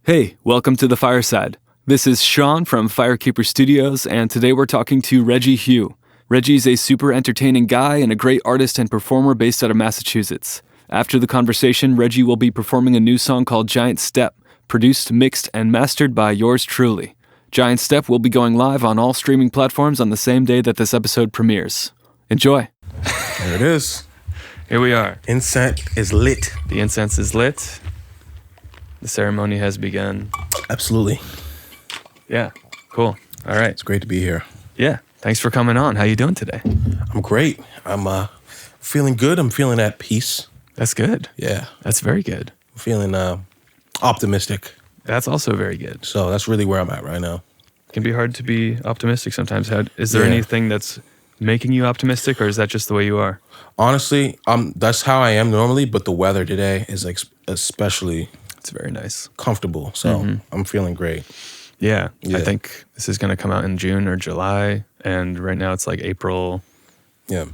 Hey, welcome to the Fireside. This is Sean from Firekeeper Studios, and today we're talking to Reggie Hue. Reggie's a super entertaining guy and a great artist and performer based out of Massachusetts. After the conversation, Reggie will be performing a new song called Giant Step, produced, mixed, and mastered by yours truly. Giant Step will be going live on all streaming platforms on the same day that this episode premieres. Enjoy. There it is. Here we are. Incense is lit. The incense is lit. The ceremony has begun. Absolutely. Yeah, cool. All right. It's great to be here. Yeah, thanks for coming on. How you doing today? I'm great. I'm feeling good. I'm feeling at peace. That's good. Yeah. That's very good. I'm feeling optimistic. That's also very good. So that's really where I'm at right now. It can be hard to be optimistic sometimes. Is there anything that's making you optimistic, or is that just the way you are? Honestly, that's how I am normally, but the weather today is especially It's very nice. comfortable. So I'm feeling great. Yeah, Yeah. I think this is going to come out in June or July, and right now it's like April Yeah.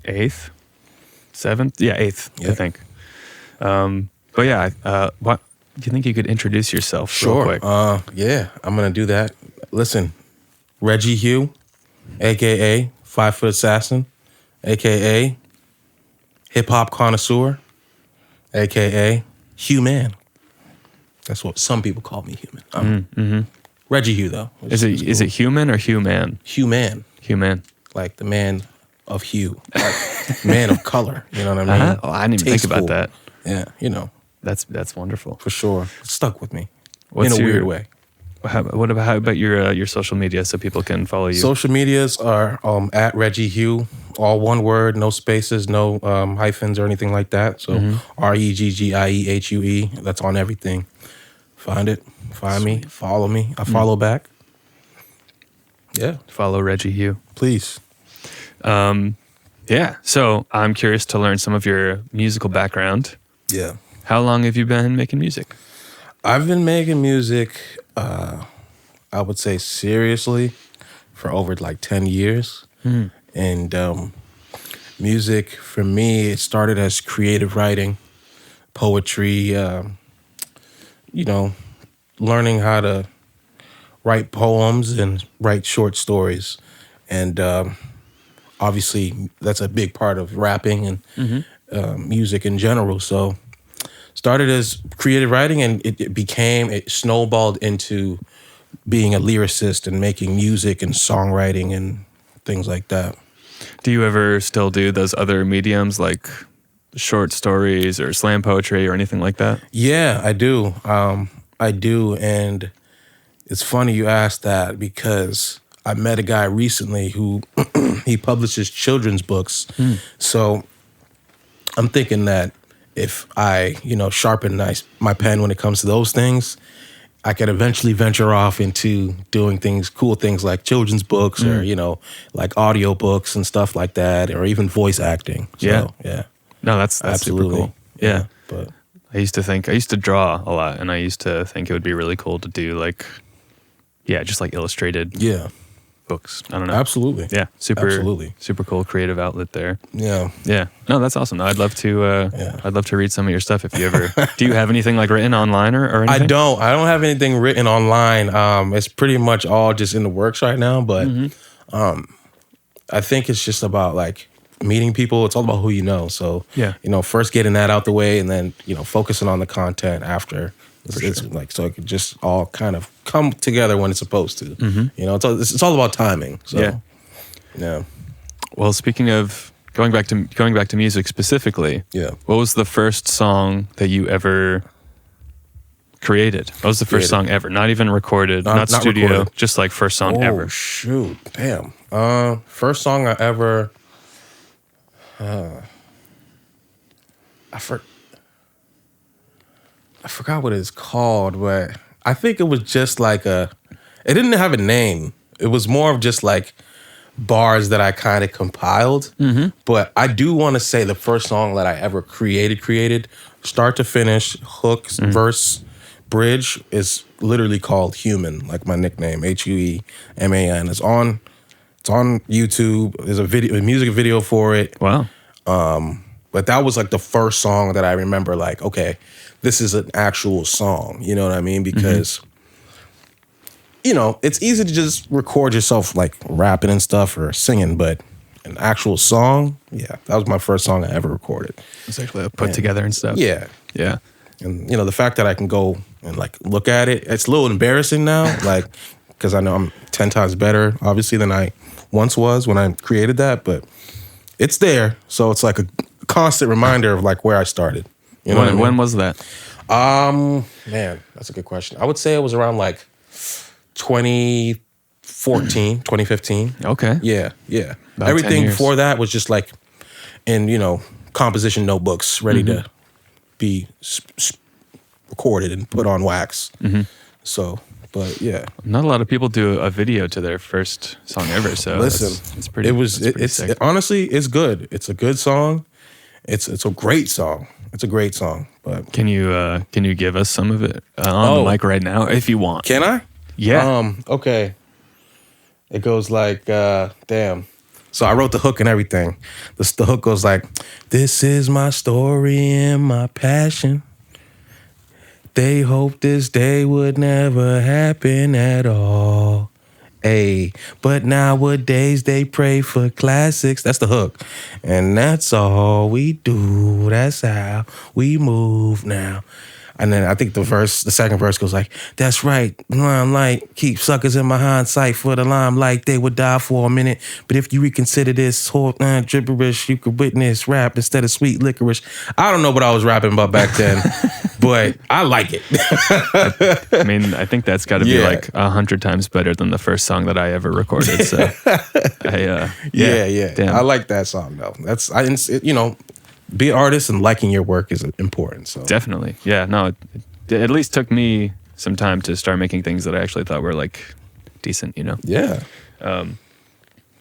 8th, 7th? Yeah, 8th, Yeah. I think. But yeah, what do you think you could introduce yourself real Sure. quick? Yeah, I'm going to do that. Listen, Reggie Hue, a.k.a. 5-Foot Assassin, a.k.a. Hip-Hop Connoisseur, a.k.a. Hue Man. That's what some people call me, human. Reggie Hue, though. Is it human or human? Hue Man, Human. like the man of hue, like man of color. You know what I mean? Oh, I didn't even think about Tasteful. that. Yeah, That's wonderful. for sure. It stuck with me What's in a your- weird way. How about your social media so people can follow you? Social medias are at Reggie Hue, all one word, no spaces, no hyphens or anything like that. So REGGIEHUE, that's on everything. Find it, find me, follow me. I follow back. Yeah, Follow Reggie Hue. please. Yeah. So I'm curious to learn some of your musical background. Yeah. How long have you been making music? I've been making music, I would say seriously, for over like 10 years. And music, for me, it started as creative writing, poetry, learning how to write poems and write short stories. And obviously, that's a big part of rapping and music in general. So started as creative writing, and it snowballed into being a lyricist and making music and songwriting and things like that. Do you ever still do those other mediums like short stories or slam poetry or anything like that? Yeah, I do. And it's funny you asked that because I met a guy recently who he publishes children's books. So I'm thinking that if I, sharpen my pen when it comes to those things, I could eventually venture off into doing cool things like children's books or, like audio books and stuff like that, or even voice acting. So, yeah. No, that's super Absolutely. cool. Yeah. But I used to draw a lot, and I used to think it would be really cool to do just like illustrated books. I don't know. absolutely. Yeah. Absolutely. Super cool creative outlet there. Yeah. Yeah. No, that's awesome. I'd love to I'd love to read some of your stuff if you ever do you have anything like written online or anything? I don't have anything written online. It's pretty much all just in the works right now, but I think it's just about like meeting people. It's all about who you know. So, first getting that out the way and then, focusing on the content after. It's like, so it could just all kind of come together when it's supposed to. It's all about timing. So, yeah. Well, speaking of going back to music specifically, what was the first song that you ever created? What was the first song ever? Not even recorded, not studio, recorded. just like first song ever. Oh, shoot. Damn. First song I ever... I forgot what it's called, but I think it was just like it didn't have a name. It was more of just like bars that I kind of compiled. But I do want to say the first song that I ever created, start to finish, hooks, verse, bridge, is literally called Human, like my nickname, HUEMAN. It's on YouTube. There's a music video for it. Wow. But that was like the first song that I remember, like, okay, this is an actual song. You know what I mean? Because, you know, it's easy to just record yourself like rapping and stuff or singing, but an actual song, yeah, that was my first song I ever recorded. It's actually put together and stuff. Yeah. Yeah. And, you know, the fact that I can go and like look at it, it's a little embarrassing now, like, because I know I'm 10 times better, obviously, than I once was when I created that, but it's there. So it's like a constant reminder of like where I started. You know When was that? Man, that's a good question. I would say it was around like 2014, 2015. Okay. Yeah. About 10 Everything years. before that was just like in, you know, composition notebooks ready to be recorded and put on wax. So, but yeah. Not a lot of people do a video to their first song ever, so Listen, it's pretty. Honestly, it's good. It's a good song. It's a great song. It's a great song. But Can you give us some of it on the mic right now if you want? can I? Yeah. Okay. It goes like, damn. So I wrote the hook and everything. The hook goes like, this is my story and my passion. They hoped this day would never happen at all. Ay, but nowadays they pray for classics. That's the hook. And that's all we do. That's how we move now. And then I think the second verse goes like, that's right, limelight, keep suckers in my hindsight for the limelight, they would die for a minute. But if you reconsider this whole gibberish, you could witness rap instead of sweet licorice. I don't know what I was rapping about back then, but I like it. I mean, I think that's got to be like 100 times better than the first song that I ever recorded. So, Yeah. Damn. I like that song though. You know, be an artist and liking your work is important. So Definitely. Yeah. No, it at least took me some time to start making things that I actually thought were like decent, you know? yeah,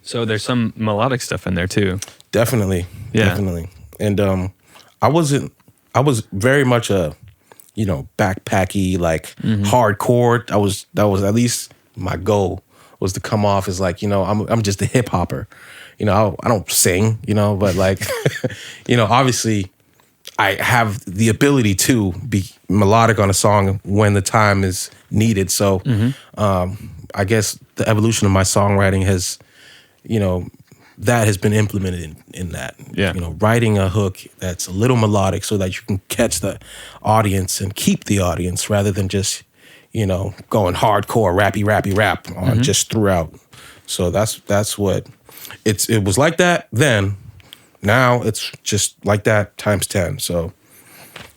So there's some melodic stuff in there too. definitely. And I was very much a, you know, backpacky, like hardcore. That was at least my goal was to come off as like, you know, I'm just a hip hopper. You know, I don't sing, you know, but like, you know, obviously I have the ability to be melodic on a song when the time is needed. So I guess the evolution of my songwriting has, you know, that has been implemented in that. Yeah. You know, writing a hook that's a little melodic so that you can catch the audience and keep the audience rather than just, you know, going hardcore, rappy rap on just throughout. So that's what it was like that then. Now it's just like that times 10. So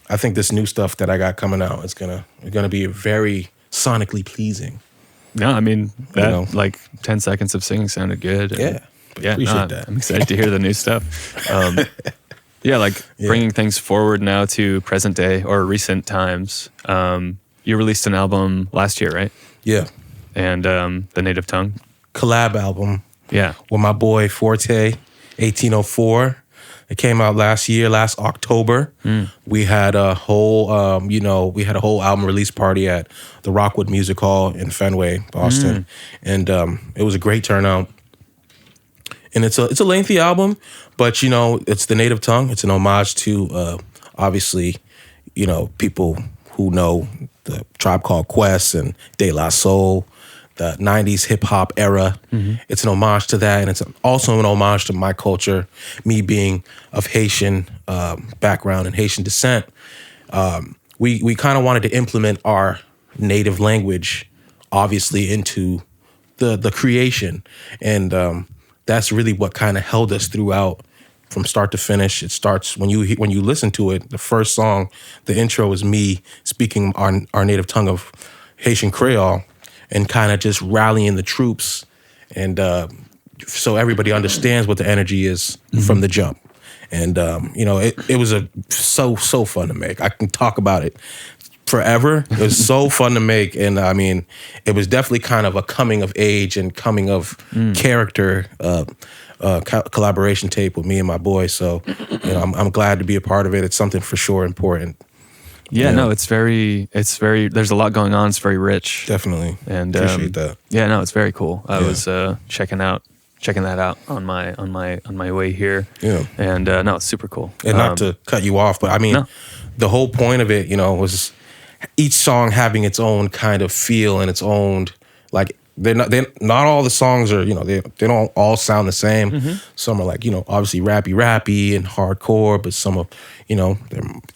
I think this new stuff that I got coming out is gonna be very sonically pleasing. No, I mean, that You know. like 10 seconds of singing sounded good. Yeah. Appreciate that. I'm excited to hear the new stuff. Bringing things forward now to present day or recent times. You released an album last year, right? Yeah. And The Native Tongue. Collab album Yeah. with my boy Forte, 1804. It came out last October. We had a whole, album release party at the Rockwood Music Hall in Fenway, Boston, and it was a great turnout. And it's a lengthy album, but you know, it's The Native Tongue. It's an homage to obviously, you know, people who know the Tribe Called Quest and De La Soul, the 90s hip hop era. It's an homage to that, and it's also an homage to my culture, me being of Haitian background and Haitian descent. We kind of wanted to implement our native language, obviously, into the creation, and that's really what kind of held us throughout from start to finish. It starts when you listen to it. The first song, the intro is me speaking our native tongue of Haitian Creole and kind of just rallying the troops, and so everybody understands what the energy is from the jump. And you know, it was so fun to make. I can talk about it forever. It was so fun to make, and I mean, it was definitely kind of a coming of age and coming of character collaboration tape with me and my boy. So, you know, I'm glad to be a part of it. It's something for sure important. Yeah, no, it's very, there's a lot going on. It's very rich. Definitely. And appreciate that. Yeah, no, it's very cool. I was checking out checking that out on my way here. Yeah. And no, it's super cool. And not to cut you off, but I mean, No. the whole point of it, was each song having its own kind of feel and its own, like, they're not all the songs are, they don't all sound the same. Mm-hmm. Some are like, obviously rappy and hardcore, but some are,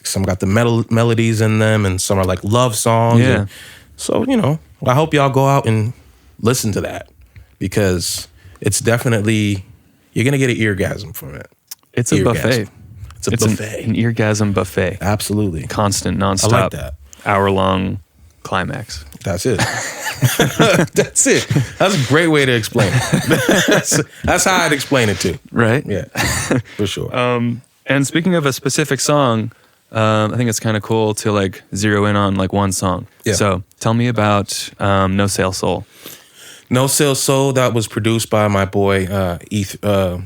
some got the melodies in them, and some are like love songs. Yeah. And so, I hope y'all go out and listen to that, because it's definitely, you're going to get an eargasm from it. It's a buffet. It's a buffet. An eargasm buffet. Absolutely. Constant, nonstop. I like that. Hour-long climax. That's it. That's it. That's a great way to explain it. That's how I'd explain it too. Right? Yeah, for sure. And speaking of a specific song, I think it's kind of cool to like zero in on like one song. Yeah. So tell me about No Sale Soul. No Sale Soul, that was produced by my boy Elay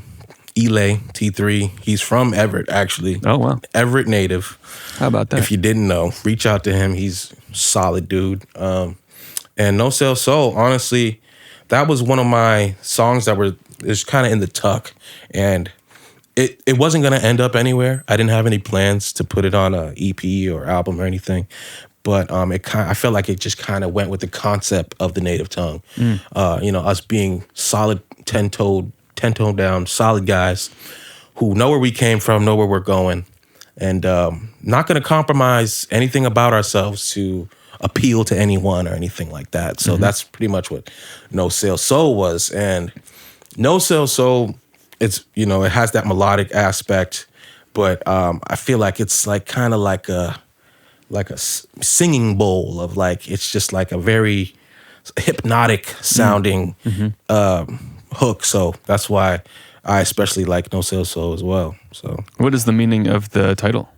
T3. He's from Everett, actually. Oh, wow. Everett native. How about that? If you didn't know, reach out to him. He's a solid dude. And No Sale Soul, honestly, that was one of my songs that is kind of in the tuck. And it wasn't going to end up anywhere. I didn't have any plans to put it on a EP or album or anything. But I felt like it just kind of went with the concept of the native tongue. Us being solid 10-toed down, solid guys who know where we came from, know where we're going, and not going to compromise anything about ourselves to appeal to anyone or anything like that. So that's pretty much what No Sale Soul was. And No Sale Soul, it's, it has that melodic aspect, but I feel like it's like kind of like a singing bowl of like, it's just like a very hypnotic sounding hook. So that's why I especially like No Sale Soul as well. So what is the meaning of the title?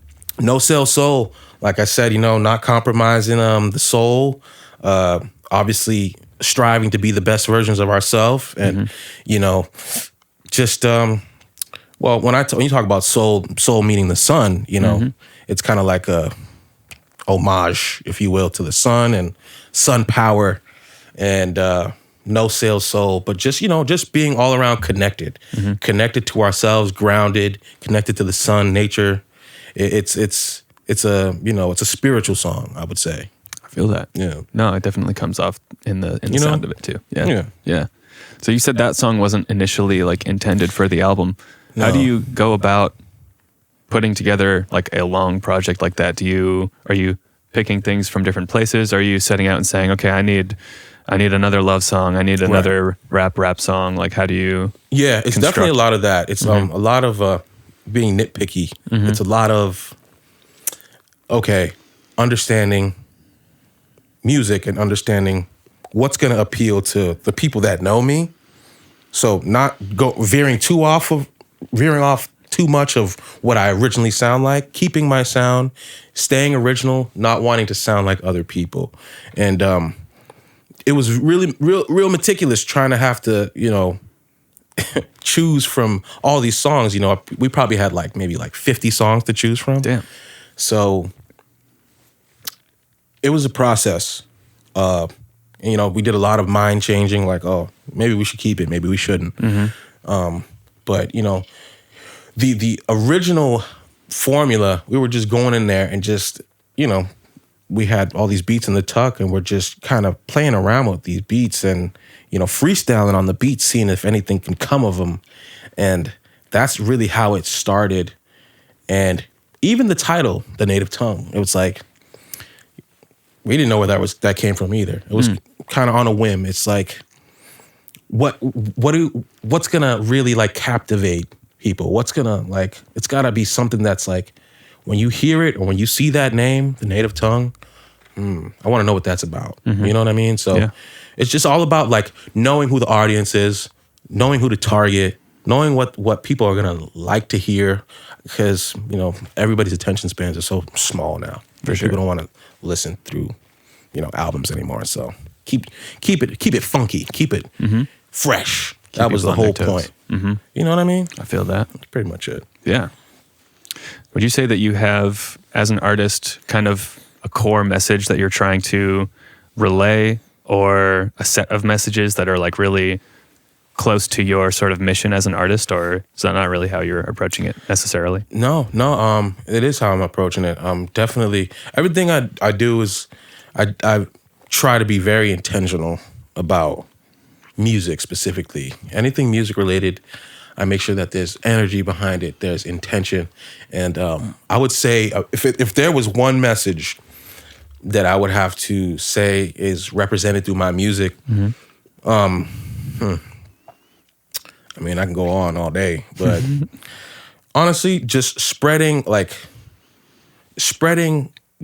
No Sale Soul, like I said, not compromising the soul, obviously striving to be the best versions of ourselves, and just when you talk about soul meaning the sun, it's kind of like a homage, if you will, to the sun and sun power, and No Sale Soul, but just being all around connected to ourselves, grounded, connected to the sun, nature. It's a spiritual song, I would say. I feel that. Yeah. No, it definitely comes off in the sound of it too. Yeah. So you said that song wasn't initially like intended for the album. No. How do you go about putting together like a long project like that? Are you picking things from different places? Are you setting out and saying, okay, I need another love song, I need another rap song? Like, how do you it's definitely a lot of that. It's a lot of being nitpicky. It's a lot of understanding music and understanding what's going to appeal to the people that know me. So not veering off too much of what I originally sound like, keeping my sound, staying original, not wanting to sound like other people. And it was really real meticulous trying to have to, choose from all these songs. We probably had maybe 50 songs to choose from. Damn. So it was a process. We did a lot of mind changing, like, oh, maybe we should keep it, maybe we shouldn't. But the original formula, we were just going in there and just, we had all these beats in the tuck, and we're just kind of playing around with these beats and, freestyling on the beats, seeing if anything can come of them. And that's really how it started. And even the title, The Native Tongue, it was like, we didn't know where that came from either. It was kind of on a whim. It's like, what's gonna really captivate people? What's gonna it's gotta be something that's when you hear it or when you see that name, The Native Tongue, I want to know what that's about. You know what I mean? So it's just all about knowing who the audience is, knowing who to target, knowing what people are gonna like to hear, because everybody's attention spans are so small now. For sure. People don't want to listen through albums anymore. So keep it funky, keep it fresh. That was the whole point. You know what I mean? I feel that. That's pretty much it. Yeah. Would you say that you have, as an artist, kind of a core message that you're trying to relay, or a set of messages that are really close to your sort of mission as an artist, or is that not really how you're approaching it necessarily? No, it is how I'm approaching it. Definitely everything I do is I try to be very intentional about music specifically. Anything music related, I make sure that there's energy behind it, there's intention, and I would say if there was one message that I would have to say is represented through my music, I mean, I can go on all day, but honestly, just spreading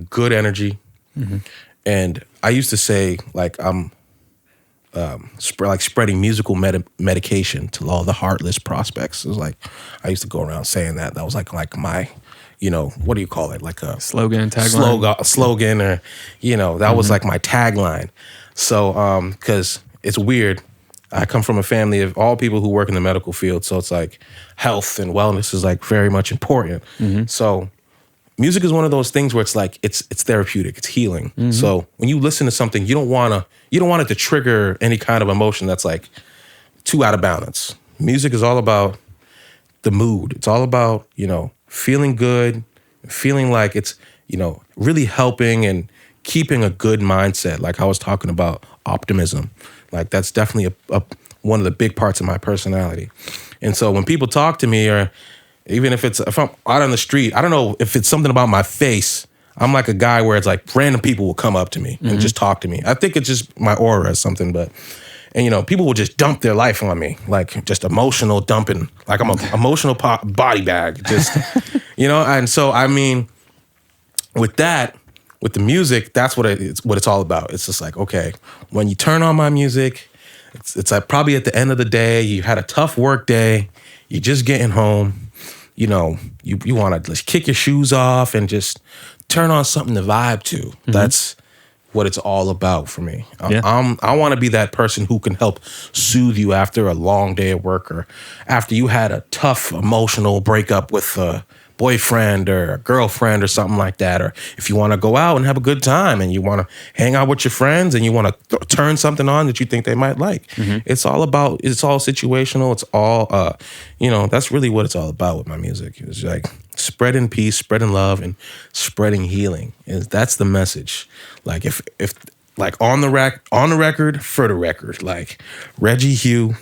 good energy. And I used to say like I'm spreading musical medication to all the heartless prospects. It was like I used to go around saying that. That was like my, what do you call it? Like a slogan, tagline, slogan, or that was like my tagline. So because it's weird. I come from a family of all people who work in the medical field, so it's like health and wellness is like very much important. So music is one of those things where it's like it's therapeutic, it's healing. So when you listen to something, you don't want it to trigger any kind of emotion that's like too out of balance. Music is all about the mood. It's all about feeling good, feeling like it's really helping and keeping a good mindset. Like I was talking about optimism. Like that's definitely one of the big parts of my personality. And so when people talk to me, or even if I'm out on the street, I don't know if it's something about my face. I'm like a guy where it's like random people will come up to me and just talk to me. I think it's just my aura or something, and people will just dump their life on me, like just emotional dumping. Like I'm an emotional body bag, just, And so, I mean, with the music, that's what it's all about. It's just like, okay, when you turn on my music, it's like probably at the end of the day, you had a tough work day, you're just getting home, you want to just kick your shoes off and just turn on something to vibe to. That's what it's all about for me. I want to be that person who can help soothe you after a long day at work, or after you had a tough emotional breakup with a boyfriend or a girlfriend or something like that, or if you want to go out and have a good time and you want to hang out with your friends and you want to turn something on that you think they might like. It's all situational. It's all, that's really what it's all about with my music. It's like spreading peace, spreading love, and spreading healing. That's the message. Like if like on the record, for the record, like Reggie Hue,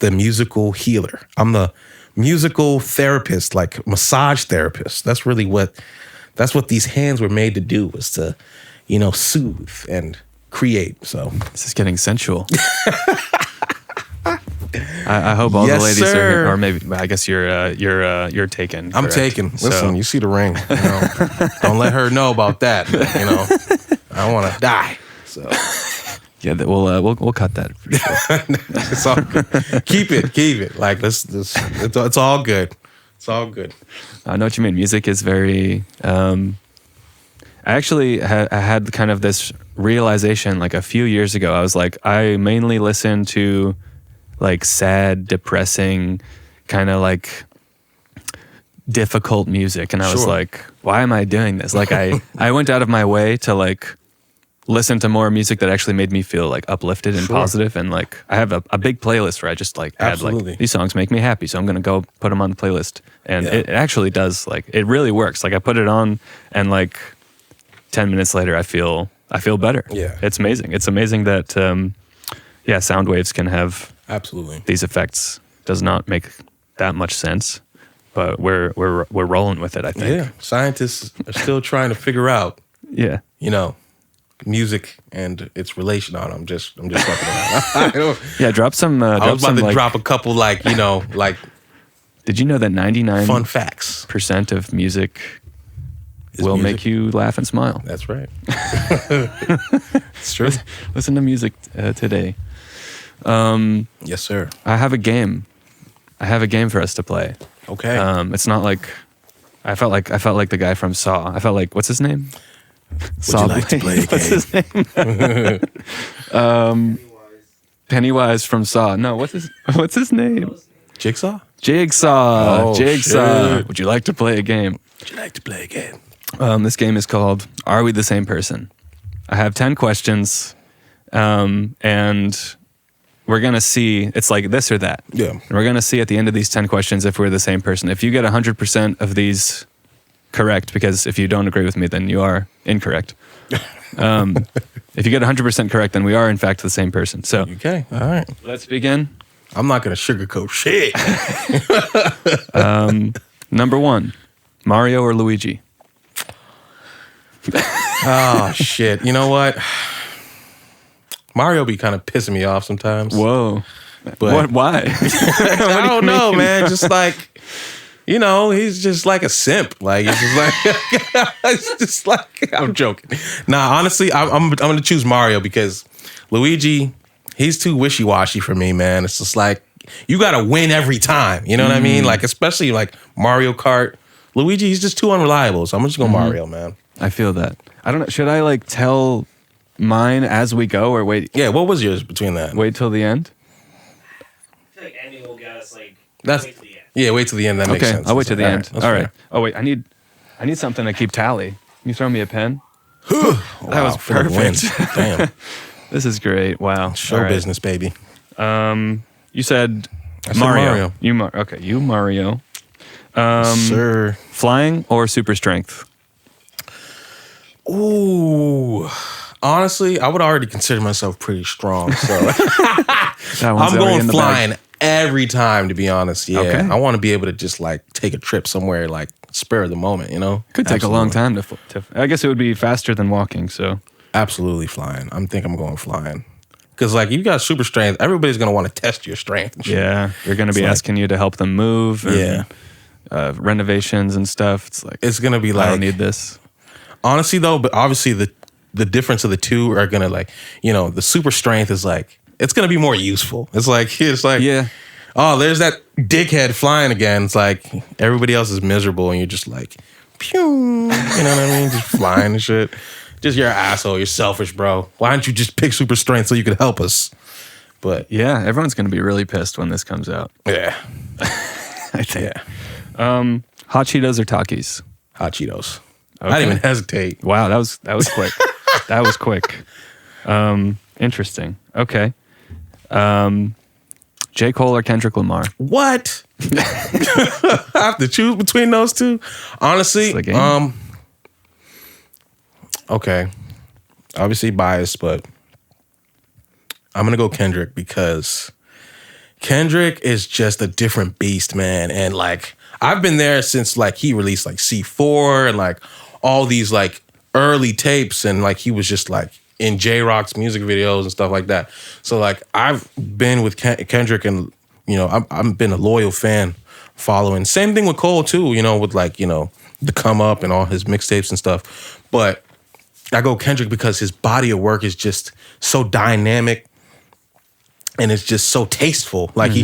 the musical healer. I'm the musical therapist, like massage therapist. That's what these hands were made to do, was to, soothe and create. So this is getting sensual. I hope all the ladies are here, or maybe I guess you're taken. I'm taken. Listen, you see the ring. Don't let her know about that. I want to die. So. Yeah, we'll cut that for sure. It's all good. Keep it. Like it's all good. It's all good. I know what you mean. Music is very. I actually I had kind of this realization like a few years ago. I was like, I mainly listen to like sad, depressing, kind of like difficult music, and I was like, why am I doing this? Like I went out of my way to like listen to more music that actually made me feel like uplifted and positive. And like I have a big playlist where I just like add like these songs make me happy, so I'm gonna go put them on the playlist. And it actually does, like it really works. Like I put it on and like 10 minutes later I feel better. Yeah, it's amazing. It's amazing that sound waves can have these effects. Does not make that much sense, but we're rolling with it, I think. Yeah, scientists are still trying to figure out music and its relation on. I'm just fucking around. Yeah, drop some. I was about to drop a couple like. Did you know that 99 fun facts % of music will make you laugh and smile? That's right. It's true. Listen to music today. Yes, sir. I have a game for us to play. Okay. It's not like I felt like the guy from Saw. I felt like, what's his name? Would you like to play a game? What's his name? Pennywise from Saw. No, what's his name? Jigsaw. Jigsaw. Oh, Jigsaw. shit. Would you like to play a game? Would you like to play a game? This game is called Are We the Same Person? I have 10 questions, and we're going to see, it's like this or that. Yeah. And we're going to see at the end of these 10 questions if we're the same person. If you get 100% of these correct, because if you don't agree with me, then you are incorrect. If you get 100% correct, then we are, in fact, the same person. So, Okay, all right. let's begin. I'm not going to sugarcoat shit. Number 1, Mario or Luigi? Oh, shit. You know what? Mario be kind of pissing me off sometimes. Whoa. But Why? I don't know, man. Just like, you know, he's just like a simp. Like, it's just like, it's just like, I'm joking. Nah, honestly, I'm going to choose Mario because Luigi, he's too wishy-washy for me, man. It's just like, you got to win every time. You know what I mean? Like, especially like Mario Kart. Luigi, he's just too unreliable. So I'm just going Mario, man. I feel that. I don't know. Should I like tell mine as we go or wait? Yeah, what was yours between that? Wait till the end? I feel like Andy will get us like That's wait to the end. Yeah, wait till the end. That makes sense. I'll wait till the end. That's All right. fair. Oh wait, I need something to keep tally. Can you throw me a pen? Wow, was full of wins. perfect. Damn. This is great. Wow. Show All right. business, baby. You said I said Mario. Mario. Okay, you Mario. Sir. Flying or super strength? Ooh. Honestly, I would already consider myself pretty strong. So That one's I'm already going in the flying bag. every time, to be honest. Yeah. Okay. I want to be able to just like take a trip somewhere, like spur of the moment, you know? Could take a long time to. I guess it would be faster than walking. So Absolutely flying. I'm going flying. Because like you got super strength, everybody's going to want to test your strength. And shit. yeah, they're going to be like- asking you to help them move. And, Yeah. renovations and stuff. It's like It's going to be I like, don't need this. honestly though, but obviously the difference of the two are going to like, you know, the super strength is like, it's going to be more useful. It's like, Yeah. oh, there's that dickhead flying again. It's like everybody else is miserable and you're just like, pew, you know what I mean? Just flying and shit. Just you're an asshole. You're selfish, bro. Why don't you just pick super strength so you could help us? But Yeah, everyone's going to be really pissed when this comes out. yeah, I think. yeah. Hot Cheetos or Takis? Hot Cheetos. Okay. I didn't even hesitate. Wow, that was quick. That was quick. Interesting. Okay. J. Cole or Kendrick Lamar? What? I have to choose between those two. Honestly, It's the game. okay. Obviously biased, but I'm gonna go Kendrick because Kendrick is just a different beast, man. And like I've been there since like he released like C4 and like all these like early tapes, and like he was just like in J-Rock's music videos and stuff like that. So like I've been with Kendrick, and you know I've been a loyal fan, following. Same thing with Cole too. You know, with like, you know, the Come Up and all his mixtapes and stuff. But I go Kendrick because his body of work is just so dynamic. And it's just so tasteful. Like he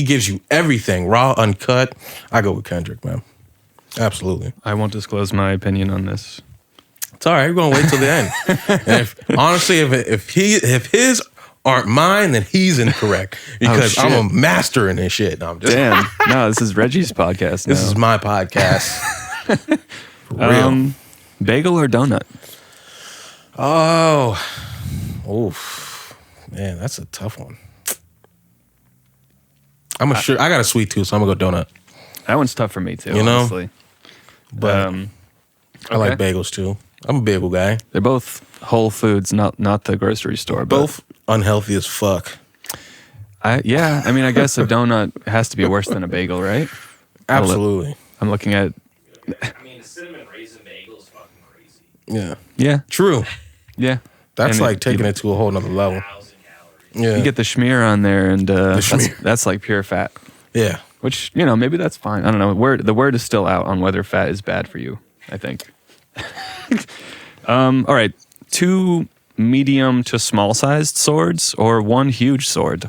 gives you everything, raw, uncut. I go with Kendrick, man. Absolutely. I won't disclose my opinion on this. It's all right. We're gonna wait till the end. And honestly, if his aren't mine, then he's incorrect because I'm a master in this shit. No, I'm just Damn. No, this is Reggie's podcast. This now. is my podcast. For real. Bagel or donut? Oh, oof. Man, that's a tough one. I got a sweet tooth, so I'm gonna go donut. That one's tough for me too. You know? Honestly. But I like okay. bagels too. I'm a bagel guy. They're both Whole Foods, not the grocery store. But Both unhealthy as fuck. I mean, I guess a donut has to be worse than a bagel, right? Absolutely. I'm looking at. I mean, a cinnamon raisin bagel is fucking crazy. Yeah. Yeah. True. Yeah. That's And like taking it to a whole nother level. 1,000 calories. Yeah. You get the schmear on there, and schmear. that's like pure fat. Yeah. Which, you know, maybe that's fine. I don't know. The word is still out on whether fat is bad for you, I think. All right. 2 medium to small sized swords or 1 huge sword?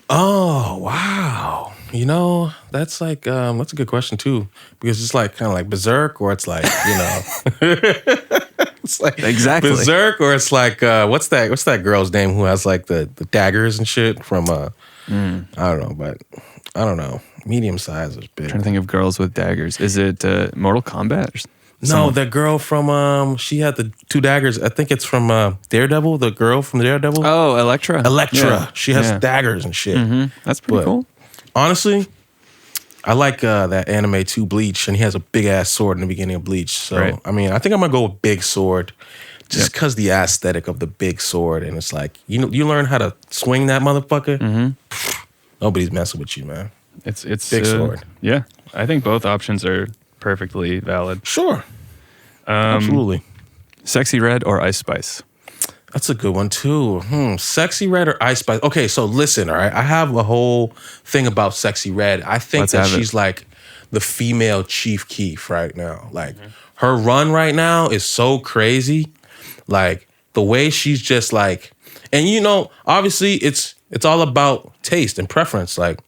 Oh, wow. You know, that's like that's a good question too. Because it's like kind of like Berserk, or it's like, you know. It's like Exactly. Berserk, or it's like what's that girl's name who has like the daggers and shit from I don't know, but I don't know. Medium size is big. I'm trying to think of girls with daggers. Is it Mortal Kombat? No, that girl from she had the 2 daggers. I think it's from Daredevil. The girl from Daredevil. Oh, Elektra. Elektra. She has daggers and shit. That's pretty cool. Honestly, I like that anime too, Bleach, and he has a big ass sword in the beginning of Bleach. So I mean, I think I'm gonna go with big sword, just because the aesthetic of the big sword, and it's like you learn how to swing that motherfucker. Nobody's messing with you, man. It's big sword. Yeah, I think both options are perfectly valid. Sure, absolutely. Sexy Red or Ice Spice? That's a good one too. Sexy Red or Ice Spice? Okay, so listen, all right. I have a whole thing about Sexy Red. I think that she's like the female Chief Keef right now. Like her run right now is so crazy. Like the way she's just like, and obviously it's all about taste and preference. Like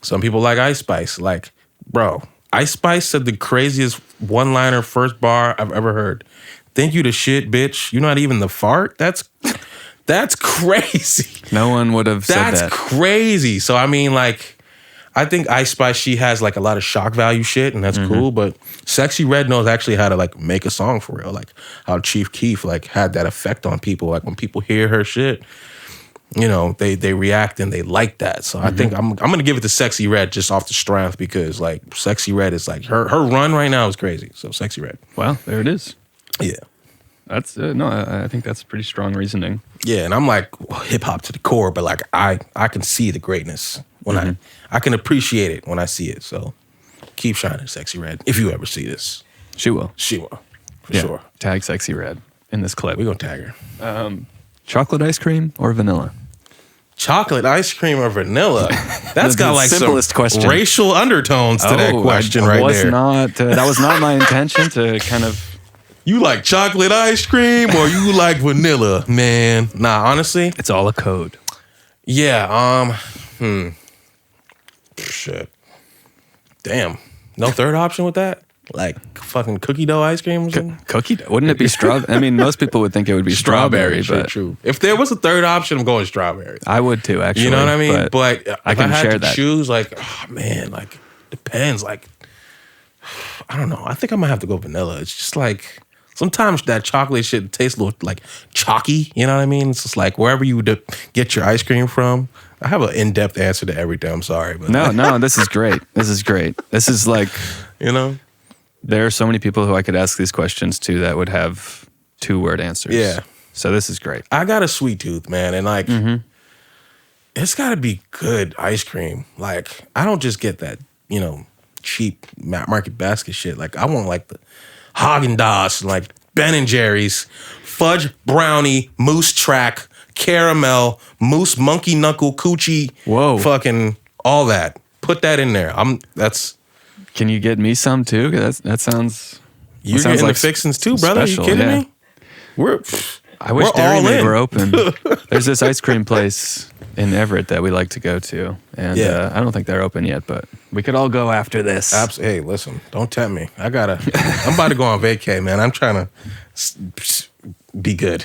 some people like Ice Spice. Like, bro, Ice Spice said the craziest one-liner first bar I've ever heard. Think you the shit, bitch. You're not even the fart? That's crazy. No one would have said that. That's crazy. So, I mean, like, I think Ice Spice, she has, like, a lot of shock value shit, and that's cool. But Sexy Red knows actually how to, like, make a song for real. Like, how Chief Keef, like, had that effect on people. Like, when people hear her shit, they react and they like that. So I think I'm going to give it to Sexy Red just off the strength because, like, Sexy Red is, like, her run right now is crazy. So, Sexy Red. Well, there it is. Yeah. That's I think that's pretty strong reasoning. Yeah, and I'm like hip hop to the core, but like I can see the greatness when I can appreciate it when I see it. So keep shining, Sexy Red. If you ever see this, she will. She will, for sure. Tag Sexy Red in this clip. We're gonna tag her. Chocolate ice cream or vanilla? Chocolate ice cream or vanilla? That's got like some question. Racial undertones to that question right there. That was not my intention to kind of. You like chocolate ice cream or you like vanilla, man? Nah, honestly, it's all a code. Yeah. Shit. Damn. No third option with that? Like fucking cookie dough ice cream or something? Cookie dough? Wouldn't it be strawberry? I mean, most people would think it would be strawberry, but true. If there was a third option, I'm going strawberry. I would too, actually. You know what I mean? But if I can share had to that. choose, like, oh man, like depends. Like, I don't know. I think I might have to go vanilla. It's just like sometimes that chocolate shit tastes a little like chalky. You know what I mean? It's just like wherever you get your ice cream from. I have an in-depth answer to everything. I'm sorry, but no, this is great. This is great. This is like, there are so many people who I could ask these questions to that would have 2-word answers. Yeah. So this is great. I got a sweet tooth, man, and like, it's got to be good ice cream. Like, I don't just get that, cheap market basket shit. Like, I want like the Haagen-Dazs, like Ben and Jerry's, fudge brownie, moose track, caramel, moose monkey knuckle coochie. Whoa. Fucking all that. Put that in there. Can you get me some too? That sounds. You're getting like the fixins too, brother. Special, you kidding me? I wish Dairy Made were open. There's this ice cream place in Everett that we like to go to, and I don't think they're open yet, but we could all go after this. Hey, listen, don't tempt me. I'm about to go on vacay, man. I'm trying to be good.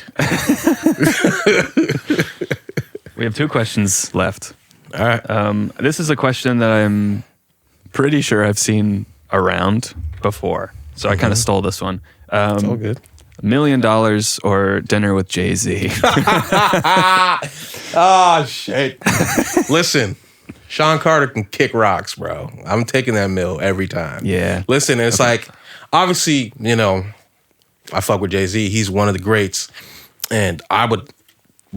We have 2 questions left. All right. This is a question that I'm pretty sure I've seen around before, so I kind of stole this one. It's all good. $1 million or dinner with Jay-Z? Oh, shit. Listen, Sean Carter can kick rocks, bro. I'm taking that meal every time. Yeah. Listen, it's like, obviously, I fuck with Jay-Z. He's one of the greats. And I would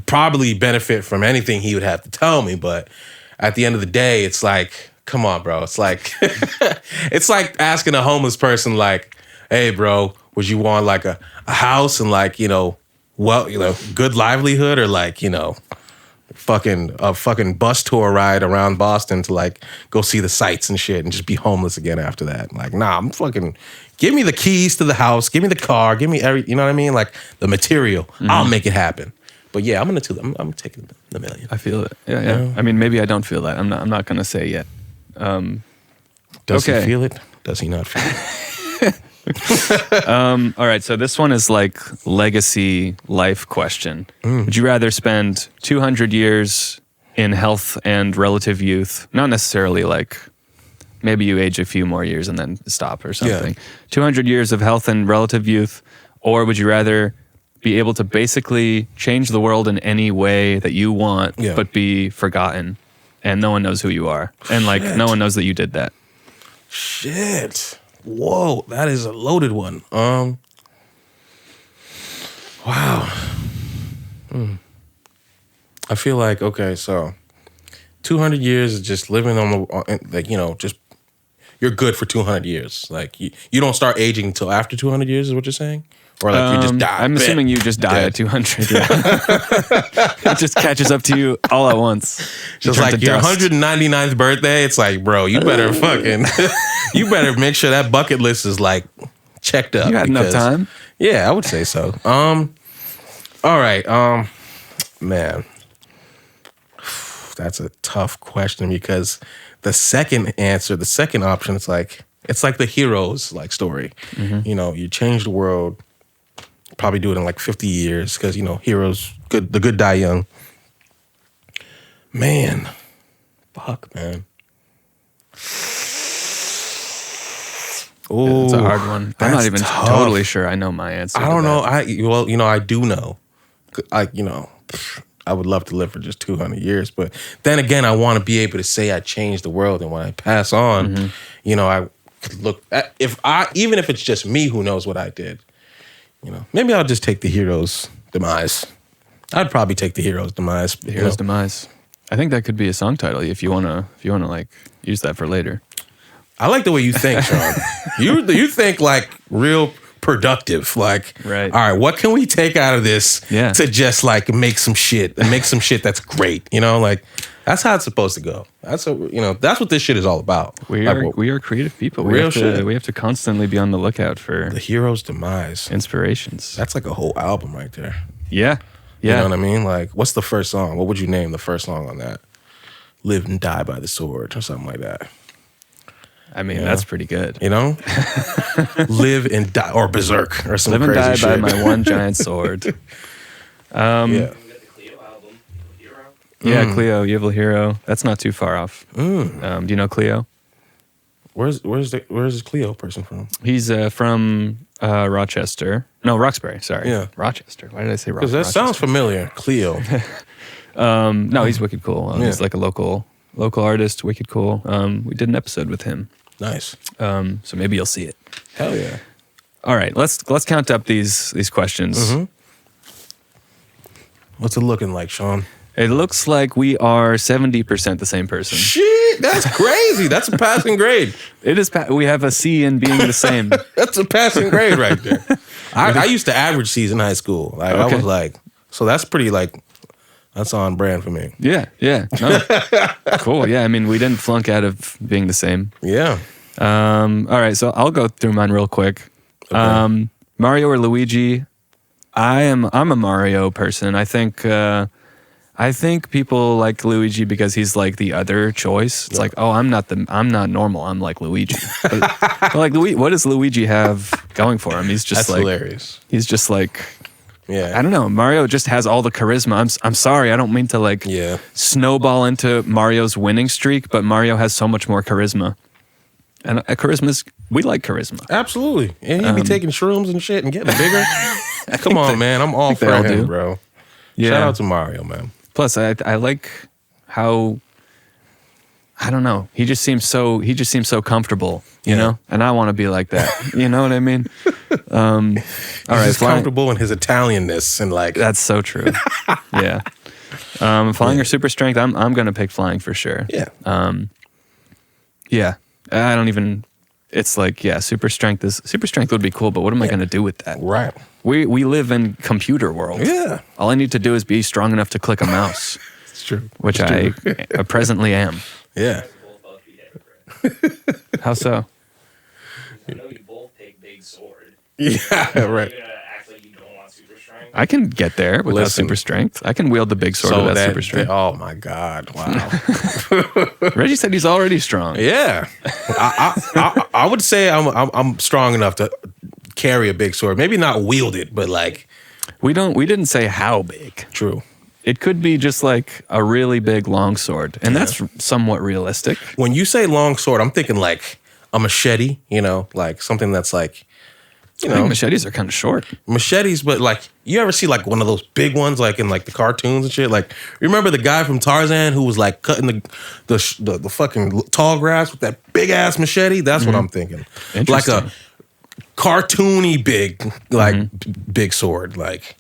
probably benefit from anything he would have to tell me. But at the end of the day, it's like, come on, bro. It's like, it's like asking a homeless person, like, hey, bro, would you want like a house and like, good livelihood or like, a fucking bus tour ride around Boston to like go see the sights and shit and just be homeless again after that. Like, nah, give me the keys to the house, give me the car, give me you know what I mean? Like the material, I'll make it happen. But yeah, I'm taking the $1 million. I feel it. Yeah. I mean, maybe I don't feel that. I'm not going to say yet. Does he feel it? Does he not feel it? All right, so this one is like legacy life question. Would you rather spend 200 years in health and relative youth, not necessarily like maybe you age a few more years and then stop or something. 200 years of health and relative youth, or would you rather be able to basically change the world in any way that you want, but be forgotten and no one knows who you are, and like no one knows that you did that? Shit. Whoa, that is a loaded one. Wow. I feel like, okay, so 200 years is just living on the, like, you know, just, you're good for 200 years. Like, you don't start aging until after 200 years is what you're saying? Or like you just die? I'm assuming you just die at 200. Yeah. It just catches up to you all at once. Just like your 199th birthday, it's like, bro, you better you better make sure that bucket list is like checked up. You had enough time? Yeah, I would say so. All right, man. That's a tough question because the second option, it's like the heroes like story. You know, you change the world, probably do it in like 50 years because, you know, heroes, the good die young. Man. Fuck, man. Ooh, it's a hard one. I'm not even totally sure I know my answer. I don't know. Well, you know, I do know. You know, I would love to live for just 200 years, but then again, I want to be able to say I changed the world, and when I pass on, you know, I could look at, even if it's just me who knows what I did, you know, maybe I'll just take the hero's demise. I'd probably take the hero's demise. The hero's demise. I think that could be a song title if you wanna like use that for later. I like the way you think, Sean. you think like real productive. Like, right. All right, what can we take out of this to just like make some shit that's great? You know, like that's how it's supposed to go. That's what this shit is all about. We are creative people. We have to constantly be on the lookout for the hero's demise, inspirations. That's like a whole album right there. Yeah. You know what I mean? Like, what's the first song? What would you name the first song on that? Live and Die by the Sword or something like that. I mean, that's pretty good. You know? Live and Die, or Berserk, or some crazy shit. Live and Die by my one giant sword. Yeah. Yeah, Cleo, Evil Hero. That's not too far off. Do you know Cleo? Where's this Cleo person from? He's from Rochester. No, Roxbury. Sorry. Yeah, Rochester. Why did I say Rochester? Because that sounds familiar. Cleo. No, he's wicked cool. He's like a local artist. Wicked cool. We did an episode with him. Nice. So maybe you'll see it. Hell yeah. All right, let's count up these questions. What's it looking like, Sean? It looks like we are 70% the same person. Shit, that's crazy. That's a passing grade. It is. We have a C in being the same. That's a passing grade right there. I used to average C's in high school. Like I was like, so that's pretty like, that's on brand for me. Yeah. No. Cool. Yeah. I mean, we didn't flunk out of being the same. Yeah. All right. So I'll go through mine real quick. Okay. Mario or Luigi? I'm a Mario person. I think people like Luigi because he's like the other choice. It's like, oh, I'm not normal. I'm like Luigi. But like what does Luigi have going for him? He's just that's hilarious. He's just like, yeah. I don't know. Mario just has all the charisma. I'm sorry. I don't mean to like snowball into Mario's winning streak, but Mario has so much more charisma. And we like charisma. Absolutely. And he'd be taking shrooms and shit and getting bigger. Come on, man. I'm all for him, bro. Yeah. Shout out to Mario, man. Plus, I like how, I don't know. He just seems so comfortable, you know? And I want to be like that. You know what I mean? All right. He's comfortable in his Italianness and like. That's so true. Yeah. Flying or super strength? I'm going to pick flying for sure. Yeah. Yeah. I don't even, it's like, super strength would be cool, but what am I going to do with that? Right. We live in computer world. Yeah. All I need to do is be strong enough to click a mouse. It's true. Which I presently am. Yeah. How so? I know you both take big sword. Yeah, right. You're gonna act like you don't want super strength. I can get there without super strength. I can wield the big sword without super strength. Oh my God! Wow. Reggie said he's already strong. Yeah. I would say I'm strong enough to carry a big sword. Maybe not wield it, but like we didn't say how big. True. It could be just like a really big long sword, and that's somewhat realistic. When you say long sword, I'm thinking like a machete, like something that's like, I think machetes are kind of short. Machetes, but like, you ever see like one of those big ones like in like the cartoons and shit? Like, remember the guy from Tarzan who was like cutting the fucking tall grass with that big ass machete? That's what I'm thinking. Like a cartoony big sword. Like,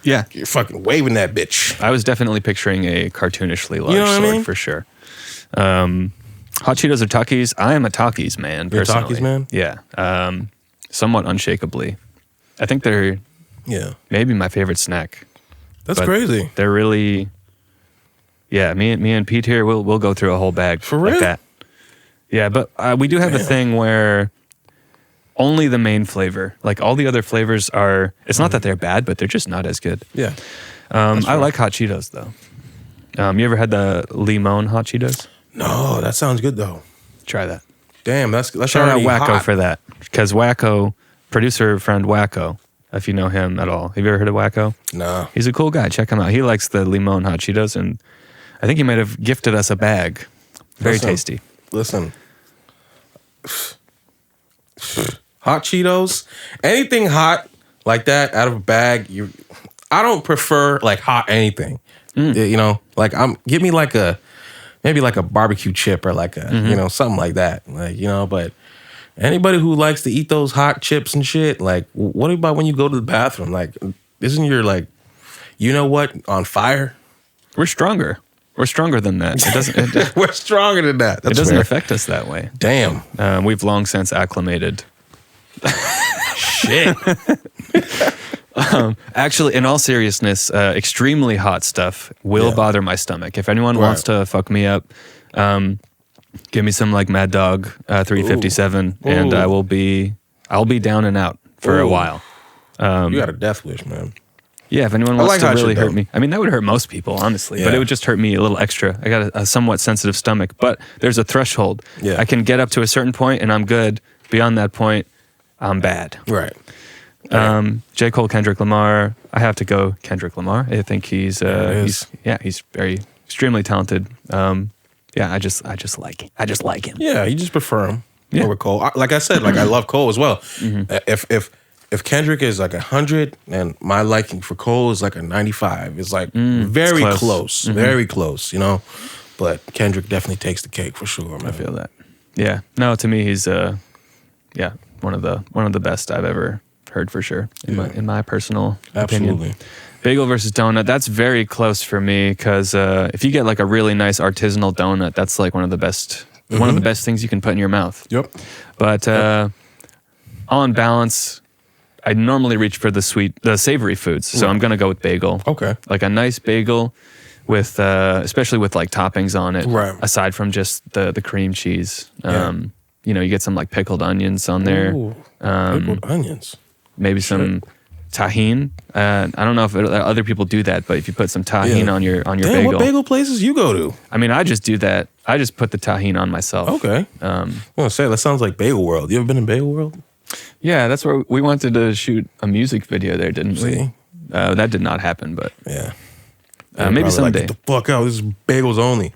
yeah, you're fucking waving that bitch. I was definitely picturing a cartoonishly large sword for sure. Hot Cheetos or Takis? I am a Takis man, personally. You're a Takis man? Yeah. Somewhat unshakably. I think they're maybe my favorite snack. That's crazy. They're really, me and Pete here, we'll go through a whole bag for real? like that. Yeah, but we do have a thing where only the main flavor, like all the other flavors are, it's not that they're bad, but they're just not as good. Yeah. I like Hot Cheetos though. You ever had the limon Hot Cheetos? No, that sounds good though. Try that. Damn, that's shout out Wacko hot. for that, because Wacko, producer friend Wacko, if you know him at all. Have you ever heard of Wacko? No. He's a cool guy. Check him out. He likes the limon Hot Cheetos, and I think he might have gifted us a bag. Very tasty. Listen. Hot Cheetos, anything hot like that out of a bag, I don't prefer like hot anything. Like give me like maybe like a barbecue chip or like a something like that. Like, but anybody who likes to eat those hot chips and shit, like, what about when you go to the bathroom? Like, isn't your like, on fire? We're stronger. We're stronger than that. It doesn't. We're stronger than that. That's it doesn't fair. affect us that way. Damn. We've long since acclimated. Shit. Actually, in all seriousness, extremely hot stuff will bother my stomach. If anyone wants to fuck me up, give me some like Mad Dog 357, and I'll be down and out for a while. You got a death wish, man. Yeah, if anyone wants to really hurt me. I mean, that would hurt most people, honestly, but it would just hurt me a little extra. I got a somewhat sensitive stomach, but there's a threshold. Yeah. I can get up to a certain point and I'm good. Beyond that point, I'm bad. Right. J. Cole, Kendrick Lamar. I have to go Kendrick Lamar. I think he's very extremely talented. I just like him. Yeah, you just prefer him over Cole. Like I said, I love Cole as well. Mm-hmm. If Kendrick is like 100 and my liking for Cole is like a 95, it's like very close, very close, But Kendrick definitely takes the cake for sure, man. I feel that. Yeah. No, to me he's one of the best I've ever heard for sure in my personal opinion. Bagel versus donut, that's very close for me because if you get like a really nice artisanal donut, that's like one of the best things you can put in your mouth. Yep. But on balance, I normally reach for the savory foods, so I'm gonna go with bagel. Okay. Like a nice bagel with, especially with like toppings on it. Right. Aside from just the cream cheese, you get some like pickled onions on there. Ooh, pickled onions. Maybe some tahini. I don't know if other people do that, but if you put some tahini on your bagel. What bagel places you go to? I mean, I just do that. I just put the tahini on myself. Okay. I want to say that sounds like Bagel World. You ever been in Bagel World? Yeah, that's where we wanted to shoot a music video there, didn't we? That did not happen, but yeah. Maybe someday. Get the fuck out! This is bagels only.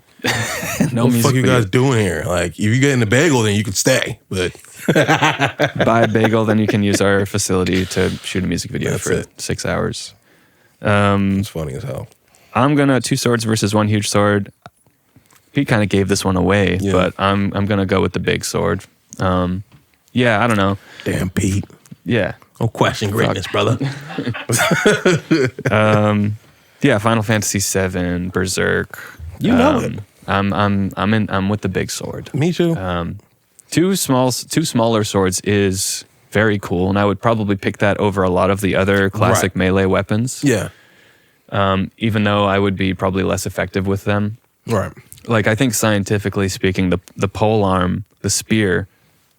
No, what the fuck you guys doing here? Like, if you get in the bagel, then you can stay. But buy a bagel, then you can use our facility to shoot a music video for 6 hours. It's funny as hell. I'm gonna 2 swords versus 1 huge sword. Pete kind of gave this one away, but I'm gonna go with the big sword. I don't know. Damn, Pete. Yeah. Don't question greatness, brother. Final Fantasy VII, Berserk. You know it. I'm with the big sword. Me too. 2 smaller swords is very cool, and I would probably pick that over a lot of the other classic melee weapons. Yeah. Even though I would be probably less effective with them. Right. Like, I think scientifically speaking, the pole arm, the spear,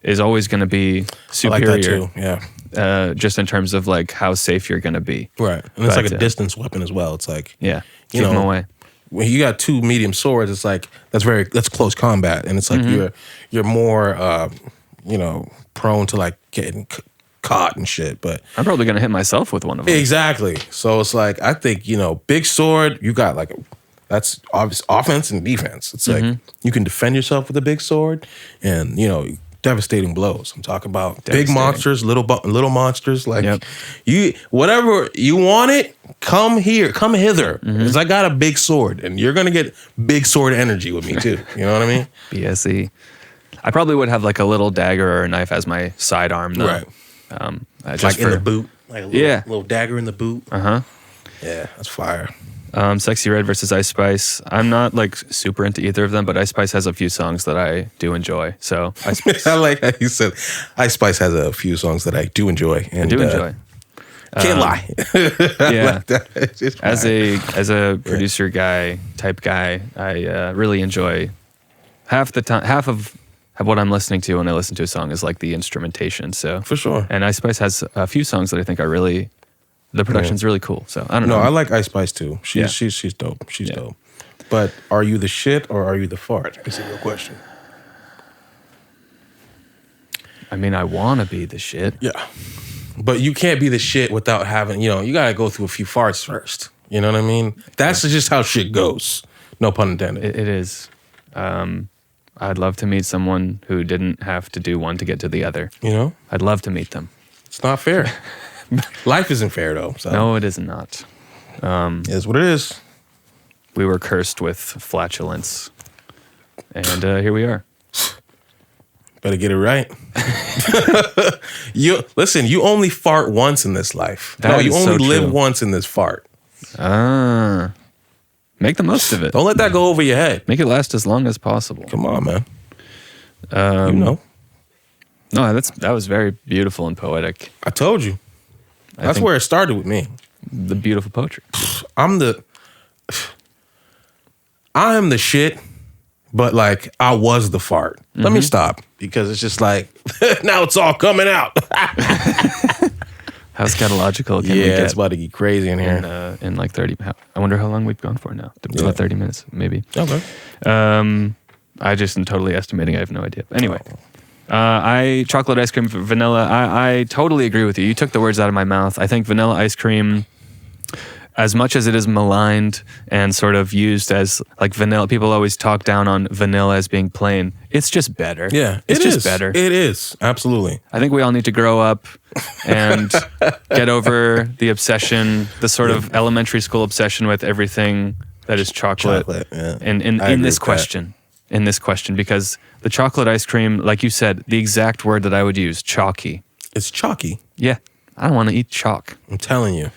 is always going to be superior. I like that too, just in terms of like how safe you're going to be. Right. And it's like a distance weapon as well. It's like, keep them away. When you got 2 medium swords, it's like that's close combat, and it's like you're more prone to like getting caught and shit. But I'm probably gonna hit myself with one of them. exactly. So it's like I think big sword. You got like that's obvious offense and defense. It's like you can defend yourself with a big sword, and devastating blows. I'm talking about big monsters, little monsters. Like you, whatever you want it, come hither. Because I got a big sword, and you're gonna get big sword energy with me too. You know what I mean? BSE. I probably would have like a little dagger or a knife as my sidearm, though. Right. Just like in the boot, like a little dagger in the boot. Uh-huh. Yeah, that's fire. Sexy Red versus Ice Spice. I'm not like super into either of them, but Ice Spice has a few songs that I do enjoy. So Ice Spice. I like how you said Ice Spice has a few songs that I do enjoy. And, I do enjoy. Can't lie. Yeah. Like as a producer type guy, I really enjoy half of what I'm listening to when I listen to a song is like the instrumentation. So for sure. And Ice Spice has a few songs that I think are really. The production's really cool. So I don't know. No, I like Ice Spice too. She's dope. She's dope. But are you the shit or are you the fart? Is the real question. I mean, I want to be the shit. Yeah. But you can't be the shit without having, you got to go through a few farts first. You know what I mean? That's just how shit goes. No pun intended. It is. I'd love to meet someone who didn't have to do one to get to the other. I'd love to meet them. It's not fair. Life isn't fair though. So. No, it is not. It is what it is. We were cursed with flatulence. And here we are. Better get it right. You only fart once in this life. You only live once in this fart. Make the most of it. Don't let that go over your head. Make it last as long as possible. Come on, man. No, that was very beautiful and poetic. I told you. That's where it started with me. The beautiful poetry. I am the shit, but like I was the fart. Let me stop because it's just like now it's all coming out. How scatological can we get? It's about to get crazy in here. In like 30. I wonder how long we've gone for now. About 30 minutes, maybe. Okay. I just am totally estimating. I have no idea. Anyway. Chocolate ice cream, vanilla. I totally agree with you. You took the words out of my mouth. I think vanilla ice cream, as much as it is maligned and sort of used as like vanilla, people always talk down on vanilla as being plain. It's just better. Yeah, it's just better. It is. Absolutely. I think we all need to grow up and get over the obsession, the sort of elementary school obsession with everything that is chocolate. In this question. In this question, because the chocolate ice cream, like you said, the exact word that I would use, chalky. It's chalky. Yeah. I don't want to eat chalk. I'm telling you.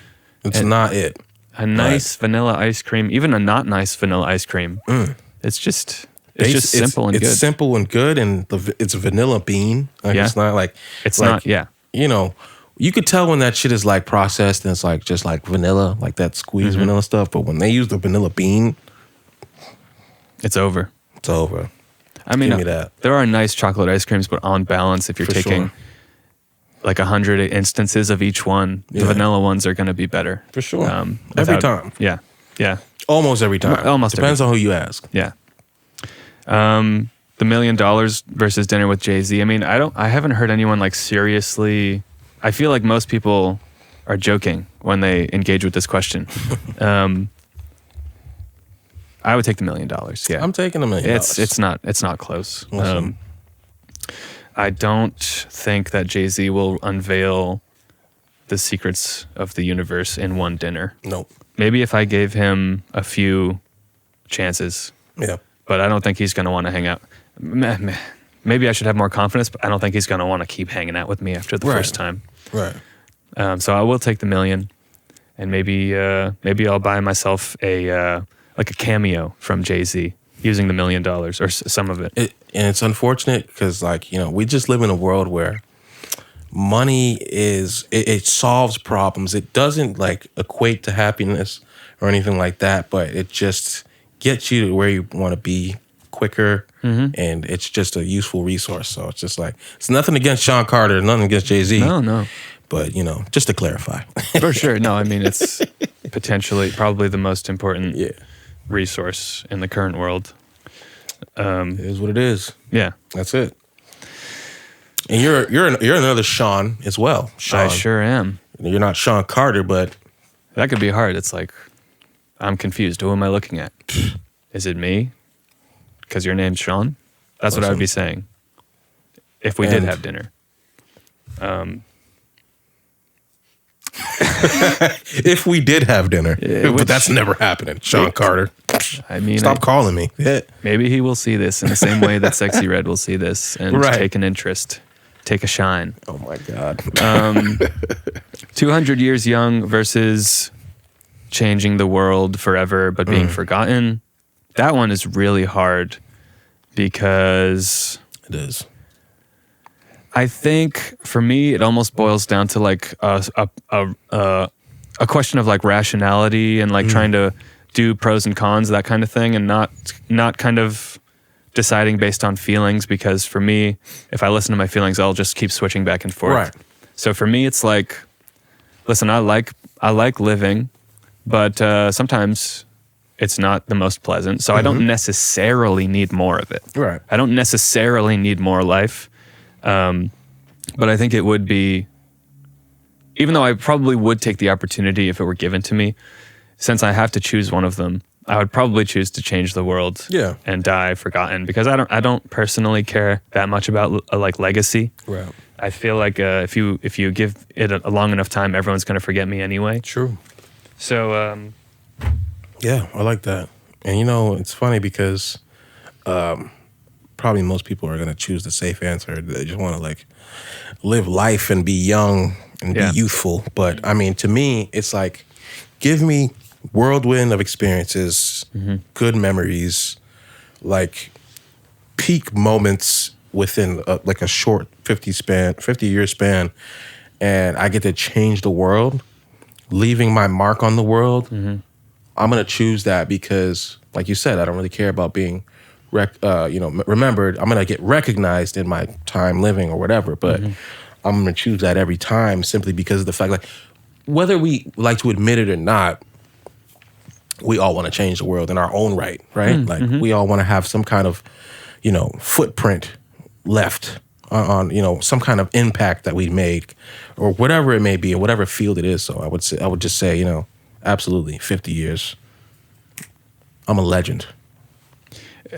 It's not it. A nice vanilla ice cream, even a not nice vanilla ice cream. It's just simple and good. It's simple and good, and it's vanilla bean. Like it's not like you could tell when that shit is like processed and it's like just like vanilla, like that squeezed vanilla stuff. But when they use the vanilla bean, it's over. It's over. I mean, Give me that. There are nice chocolate ice creams, but on balance, if you're taking like 100 instances of each one, the vanilla ones are going to be better. For sure. Every time. Yeah. Yeah. Almost every time. Depends on who you ask. Yeah. The $1 million versus Dinner with Jay-Z. I mean, I haven't heard anyone like seriously. I feel like most people are joking when they engage with this question. I would take the $1 million. Yeah, I'm taking $1 million. It's not close. Awesome. I don't think that Jay-Z will unveil the secrets of the universe in one dinner. Nope. Maybe if I gave him a few chances. Yeah. But I don't think he's going to want to hang out. Maybe I should have more confidence, but I don't think he's going to want to keep hanging out with me after the first time. Right. So I will take the $1 million, and maybe I'll buy myself a cameo from Jay-Z using the $1 million or some of it. And it's unfortunate because we just live in a world where money it solves problems. It doesn't like equate to happiness or anything like that, but it just gets you to where you want to be quicker, and it's just a useful resource. So it's just like, it's nothing against Sean Carter, nothing against Jay-Z. No. But, just to clarify. For sure. No, I mean, it's potentially probably the most important resource in the current world. It is what it is. Yeah. That's it. And you're another Sean as well. Sean. I sure am. You're not Sean Carter, but That could be hard. It's like, I'm confused. Who am I looking at? Is it me? Because your name's Sean? That's what I would be saying. If we did have dinner. If we did have dinner. But that's never happening. Sean Carter. I mean, Stop calling me. Yeah. maybe he will see this in the same way that Sexy Red will see this and Right. take an interest, take a shine. Oh my God. 200 years young versus changing the world forever but being forgotten. That one is really hard because It is. I think for me it almost boils down to like a question of like rationality and like trying to do pros and cons, that kind of thing, and not kind of deciding based on feelings, because for me, if I listen to my feelings, I'll just keep switching back and forth. Right. So for me, it's like, listen, I like living, but sometimes it's not the most pleasant. So I don't necessarily need more of it. Right. I don't necessarily need more life. But I think it would be, even though I probably would take the opportunity if it were given to me, since I have to choose one of them, I would probably choose to change the world and die forgotten, because I don't personally care that much about like legacy. Right. I feel like if you give it a long enough time, everyone's going to forget me anyway. True. So Yeah, I like that. And you know, it's funny because probably most people are going to choose the safe answer. They just want to like live life and be young and be youthful. But I mean, to me, it's like, give me whirlwind of experiences, good memories, like peak moments within like a short 50-year span, and I get to change the world, leaving my mark on the world. I'm gonna choose that because, like you said, I don't really care about being, remembered. I'm gonna get recognized in my time living or whatever, but I'm gonna choose that every time simply because of the fact, like, whether we like to admit it or not, we all want to change the world in our own right? Like, we all want to have some kind of, footprint left on, some kind of impact that we made, or whatever it may be, in whatever field it is. So I would just say, absolutely, 50 years. I'm a legend.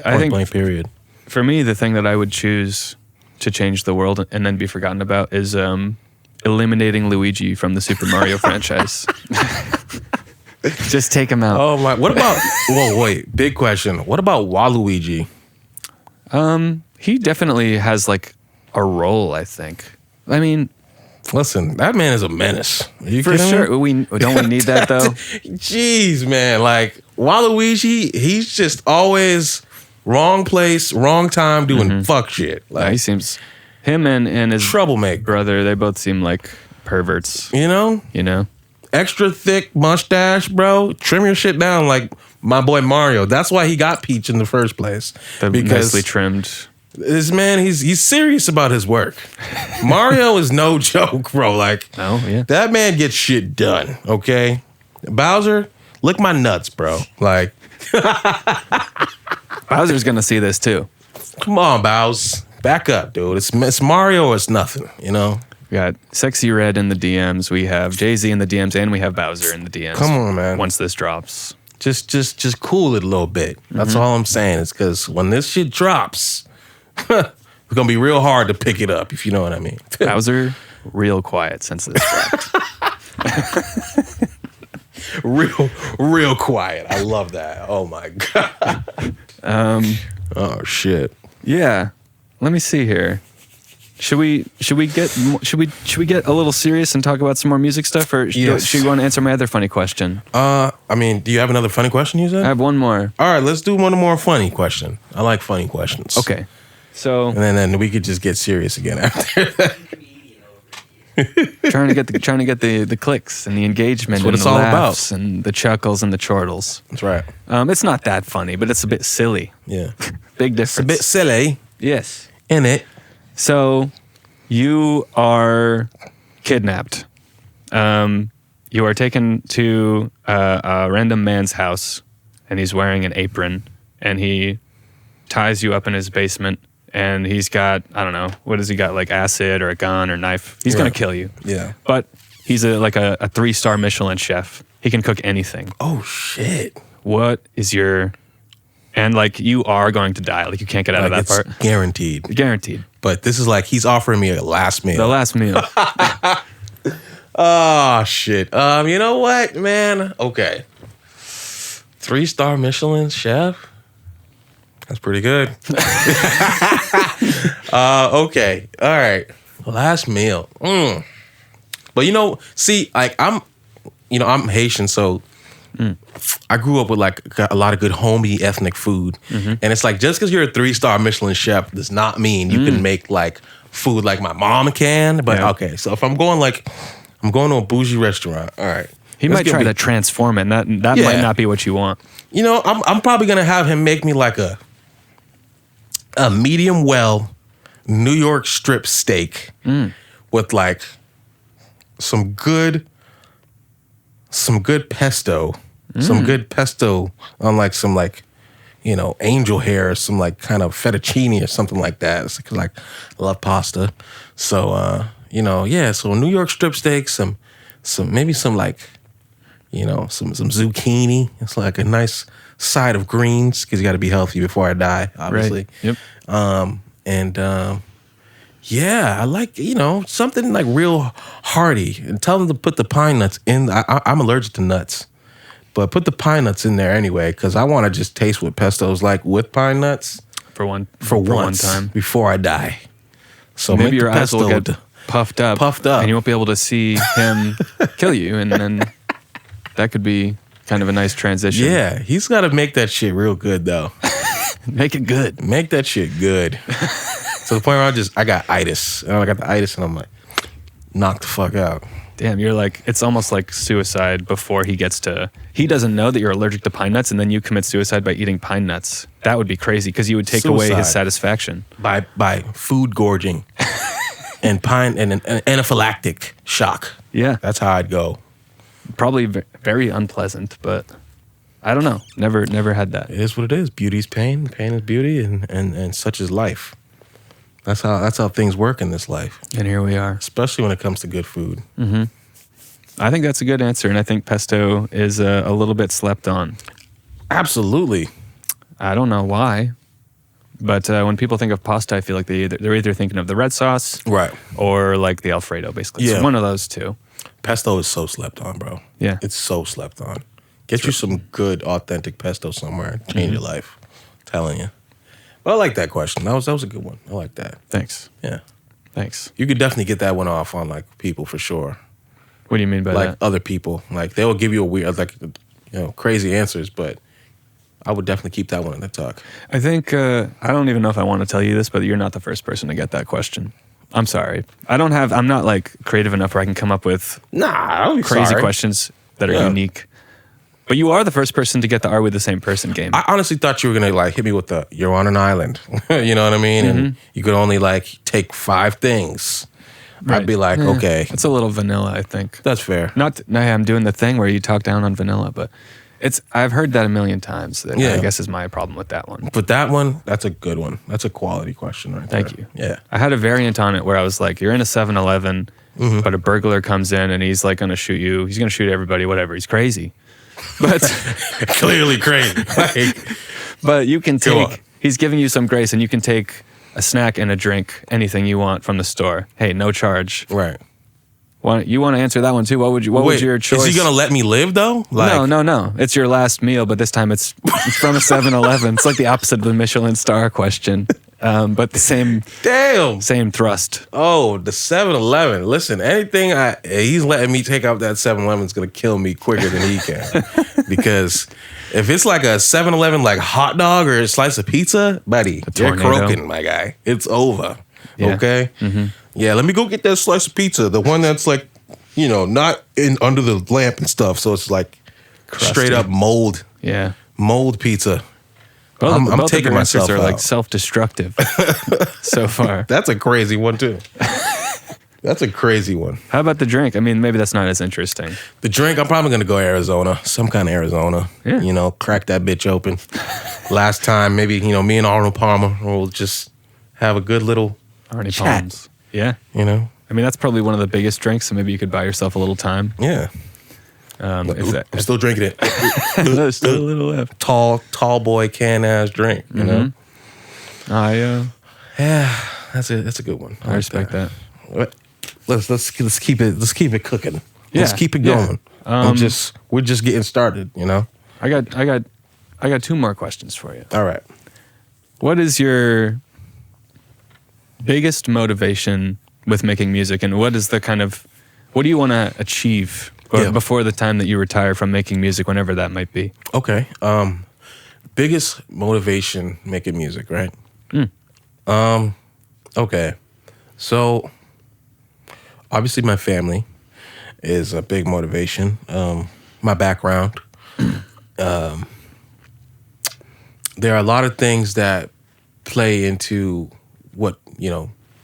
I think Blank period. for me, the thing that I would choose to change the world and then be forgotten about is eliminating Luigi from the Super Mario franchise. Just take him out. Oh my! What about? Whoa, wait! Big question. What about Waluigi? He definitely has like a role, I think. I mean, Listen, that man is a menace. Are you for kidding me? sure. Don't we need that though? Jeez, man. Like, Waluigi, he's just always wrong place, wrong time, doing fuck shit. He Like, seems, him and his troublemaker. brother, they both seem like perverts. You know? Extra thick mustache, bro. Trim your shit down like my boy Mario. That's why he got Peach in the first place. The nicely trimmed. This man, he's serious about his work. Mario is no joke, bro. Like, that man gets shit done, okay? Bowser, lick my nuts, bro. Like, Bowser's gonna see this too. come on, Bows. Back up, dude. It's Mario or it's nothing, We got Sexy Red in the DMs. We have Jay-Z in the DMs, and we have Bowser in the DMs. Come on, man. Once this drops, Just cool it a little bit. That's all I'm saying. It's because when this shit drops, it's gonna be real hard to pick it up, if you know what I mean. Bowser, real quiet since this dropped. real quiet. I love that. Oh my god. Oh shit. Yeah. Let me see here. Should we get a little serious and talk about some more music stuff, or Yes. should you want to answer my other funny question? I mean, do you have another funny question you said? I have one more. All right, let's do one more funny question. I like funny questions. Okay. So And then we could just get serious again after that. trying to get the clicks and the engagement That's what and it's the all laughs and the chuckles and the chortles. That's right. It's not that funny, but it's a bit silly. Yeah. Big difference. It's a bit silly, Yes. in it. So you are kidnapped. You are taken to a random man's house, and he's wearing an apron, and he ties you up in his basement and he's got, I don't know, what has he got, like acid or a gun or knife. He's going to kill you. Yeah. But he's a 3-star Michelin chef. He can cook anything. Oh, shit. What is your... And like you are going to die. Like you can't get out of that part. Guaranteed. Guaranteed. But this is like he's offering me a last meal. The last meal. Oh, shit. You know what, man? Okay. 3-star Michelin chef? That's pretty good. Okay. All right. Last meal. But see, like I'm Haitian, so I grew up with like a lot of good homey ethnic food. And it's like just because you're a 3-star Michelin chef does not mean you can make like food like my mom can. But okay, so if I'm going to a bougie restaurant, all right. He might try to transform it, and that might not be what you want. I'm probably gonna have him make me like a medium well New York strip steak with like some good pesto, some good pesto on like some like angel hair or some like kind of fettuccine or something like that. It's like I love pasta, so so New York strip steak, some maybe some like some zucchini. It's like a nice side of greens because you got to be healthy before I die, obviously. Right. Yep. I like something like real hearty, and tell them to put the pine nuts in. I'm allergic to nuts, but put the pine nuts in there anyway because I want to just taste what pesto's like with pine nuts for one time before I die. So maybe your eyes pesto will get puffed up, and you won't be able to see him kill you, and then that could be kind of a nice transition. Yeah, he's got to make that shit real good though. Make it good. Make that shit good. To the point where I got itis. And I got the itis and I'm like, knocked the fuck out. Damn, you're like, it's almost like suicide before he doesn't know that you're allergic to pine nuts and then you commit suicide by eating pine nuts. That would be crazy because you would take away his satisfaction. By food gorging and an anaphylactic shock. Yeah. That's how I'd go. Probably Very unpleasant, but I don't know. Never had that. It is what it is. Beauty's pain, pain is beauty, and such is life. That's how things work in this life. And here we are. Especially when it comes to good food. Mm-hmm. I think that's a good answer, and I think pesto is a little bit slept on. Absolutely. I don't know why, but when people think of pasta, I feel like they're either thinking of the red sauce, right, or like the Alfredo, basically. Yeah. So one of those two. Pesto is so slept on, bro. Yeah. It's so slept on. Get you some good, authentic pesto somewhere. Change your life. I'm telling you. But I like that question. That was a good one. I like that. Thanks. Yeah. Thanks. You could definitely get that one off on like people for sure. What do you mean by like that? Like other people. Like they will give you a weird, like crazy answers, but I would definitely keep that one in the talk. I think, I don't even know if I want to tell you this, but you're not the first person to get that question. I'm sorry. I'm not like creative enough where I can come up with crazy questions that are unique. But you are the first person to get the Are We the Same Person game. I honestly thought you were going to like hit me with the, you're on an island. You know what I mean? Mm-hmm. And you could only like take 5 things. Right. I'd be like, okay. It's a little vanilla, I think. That's fair. I'm doing the thing where you talk down on vanilla, but I've heard that a million times. That I guess is my problem with that one. But that one, that's a good one. That's a quality question right there. Thank you. Yeah. I had a variant on it where I was like, you're in a 7-Eleven, but a burglar comes in and he's like going to shoot you. He's going to shoot everybody, whatever. He's crazy. But clearly crazy. But you can take, he's giving you some grace and you can take a snack and a drink, anything you want from the store. Hey, no charge. Right. You want to answer that one too? What would your choice? Is he gonna let me live though? Like, no. It's your last meal, but this time it's from a 7-Eleven. It's like the opposite of the Michelin star question, but the same thrust. Oh, the 7-Eleven. Listen, anything he's letting me take out that 7-Eleven is gonna kill me quicker than he can, because if it's like a 7-Eleven like hot dog or a slice of pizza, buddy, you're croaking, my guy. It's over. Yeah. Okay. Mm-hmm. Yeah, let me go get that slice of pizza, the one that's like, not under the lamp and stuff, so it's like crusty. Straight up mold. Yeah, mold pizza. Both I'm taking myself are out. Like self-destructive so far. That's a crazy one too. That's a crazy one. How about the drink? I mean, maybe that's not as interesting. The drink, I'm probably gonna go Arizona, some kind of Arizona. Yeah. Crack that bitch open. Last time, maybe me and Arnold Palmer will just have a good little Arnie chat. Palms. Yeah. You know? I mean, that's probably one of the biggest drinks, so maybe you could buy yourself a little time. Yeah. If I'm still drinking it. there's still a little left. Tall boy can ass drink. You know? Yeah, that's a good one. I respect that. Let's keep it cooking. Yeah, Let's keep it yeah. going. We're just getting started, you know? I got 2 more questions for you. All right. What is your biggest motivation with making music, and what do you want to achieve before the time that you retire from making music, whenever that might be? Okay. Biggest motivation making music, right? Okay. So obviously my family is a big motivation. My background. There are a lot of things that play into what,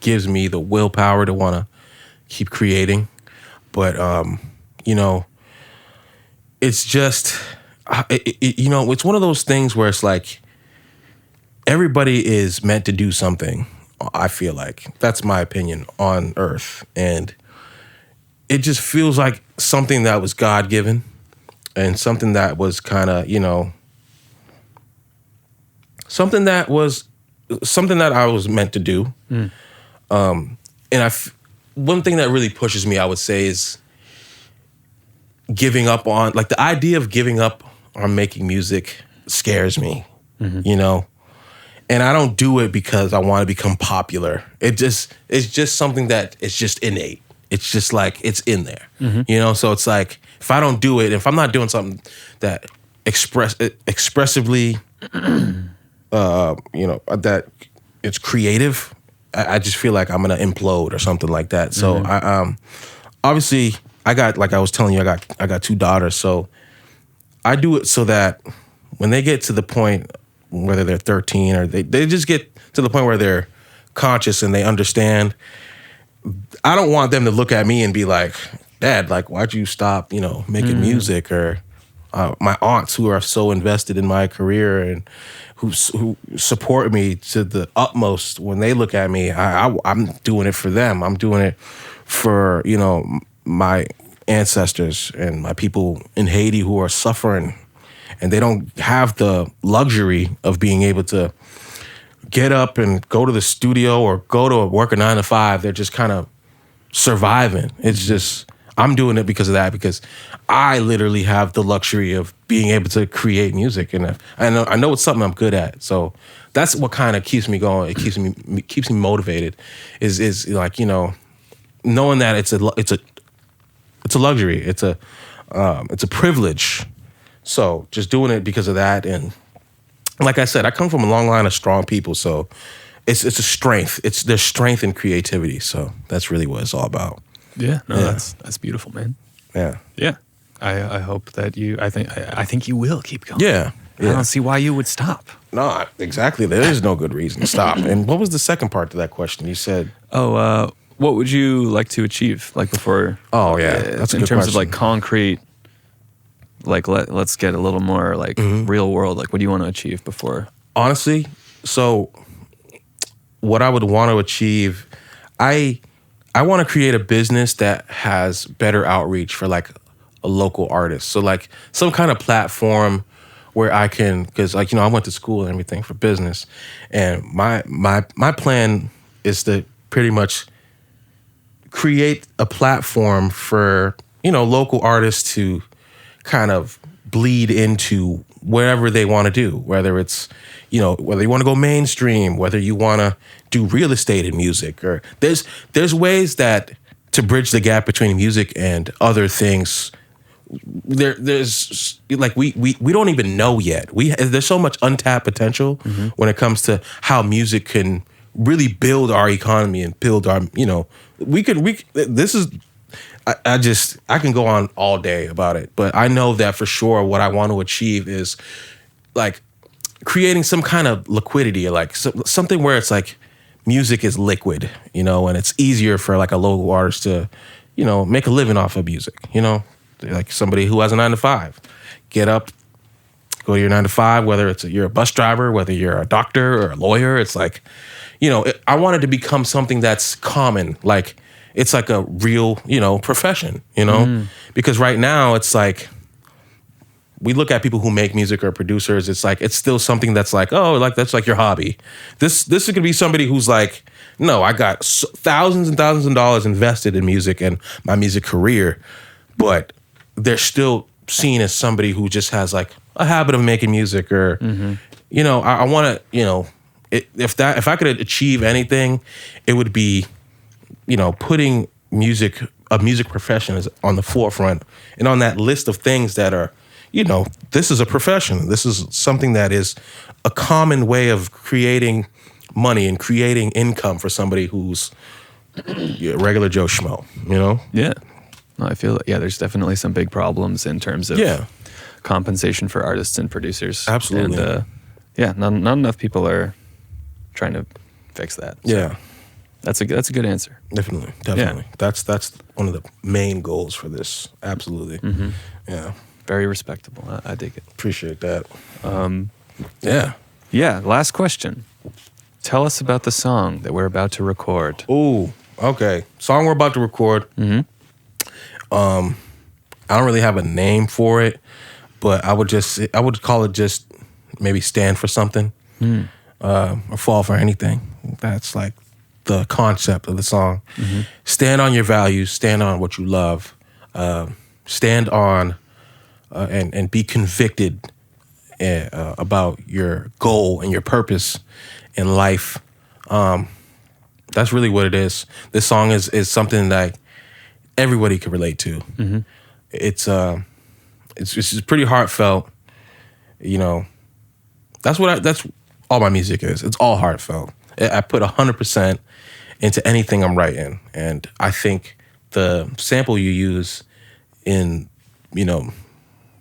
gives me the willpower to want to keep creating. But, it's just, it's one of those things where it's like everybody is meant to do something, I feel like. That's my opinion on Earth. And it just feels like something that was God-given and something that was kind of, something that I was meant to do. And one thing that really pushes me, I would say, is giving up on, like, the idea of giving up on making music scares me, and I don't do it because I want to become popular. It's just something that is just innate. It's just like, it's in there, So it's like, if I don't do it, if I'm not doing something that expressively, that it's creative, I just feel like I'm gonna implode or something like that. So obviously I got, like I was telling you, I got 2 daughters. So I do it so that when they get to the point, whether they're 13 or they just get to the point where they're conscious and they understand, I don't want them to look at me and be like, Dad, like, why'd you stop, making music? Or my aunts who are so invested in my career and who support me to the utmost, when they look at me, I'm doing it for them. I'm doing it for, my ancestors and my people in Haiti who are suffering, and they don't have the luxury of being able to get up and go to the studio or go to work a 9 to 5. They're just kind of surviving. It's just, I'm doing it because of that, because I literally have the luxury of being able to create music, and I know it's something I'm good at. So that's what kind of keeps me going. It keeps me motivated. Is like, knowing that it's a luxury. It's a privilege. So just doing it because of that. And like I said, I come from a long line of strong people, so it's a strength. There's strength in creativity. So that's really what it's all about. Yeah, no, yeah. That's beautiful, man. Yeah, yeah. I hope that I think you will keep going. Yeah, yeah. I don't see why you would stop. No, exactly. There is no good reason to stop. And what was the second part to that question? You said, what would you like to achieve, like, before? Oh yeah, that's a good in terms question. of, like, concrete. Like, let's get a little more, like, real world. Like, what do you want to achieve before? Honestly, so what I would want to achieve, I want to create a business that has better outreach for, like, a local artist. So, like, some kind of platform where I can, because, like, I went to school and everything for business, and my plan is to pretty much create a platform for, local artists to kind of bleed into wherever they want to do, whether it's, whether you want to go mainstream, whether you want to do real estate in music, or there's ways that to bridge the gap between music and other things. There's like, we don't even know yet. There's so much untapped potential when it comes to how music can really build our economy and build our, I can go on all day about it, but I know that for sure what I want to achieve is, like, creating some kind of liquidity, like something where it's like music is liquid, and it's easier for, like, a local artist to, make a living off of music, like somebody who has a 9 to 5, get up, go to your 9 to 5, whether you're a bus driver, whether you're a doctor or a lawyer. It's like, I want it to become something that's common. Like, it's like a real, profession, Because right now it's like, we look at people who make music or producers, it's like, it's still something that's like, oh, like, that's like your hobby. This is gonna be somebody who's like, no, I got thousands and thousands of dollars invested in music and my music career, but they're still seen as somebody who just has like a habit of making music, or I want to, if I could achieve anything, it would be, putting a music profession is on the forefront and on that list of things that are, this is a profession. This is something that is a common way of creating money and creating income for somebody who's a regular Joe Schmo, Yeah. No, I feel there's definitely some big problems in terms of compensation for artists and producers. Absolutely. And not enough people are trying to fix that. So Yeah. That's a good answer. Definitely. Yeah. That's one of the main goals for this. Absolutely. Mm-hmm. Yeah. Very respectable. I dig it. Appreciate that. Yeah. Last question. Tell us about the song that we're about to record. Ooh. Okay. Song we're about to record. Mm-hmm. I don't really have a name for it, but I would call it just maybe Stand for Something, or Fall for Anything. That's like the concept of the song. Mm-hmm. Stand on your values, stand on what you love, stand on and be convicted about your goal and your purpose in life. That's really what it is. This song is something that everybody can relate to. Mm-hmm. It's just pretty heartfelt. That's all my music is. It's all heartfelt. I put 100% into anything I'm writing, and I think the sample you use in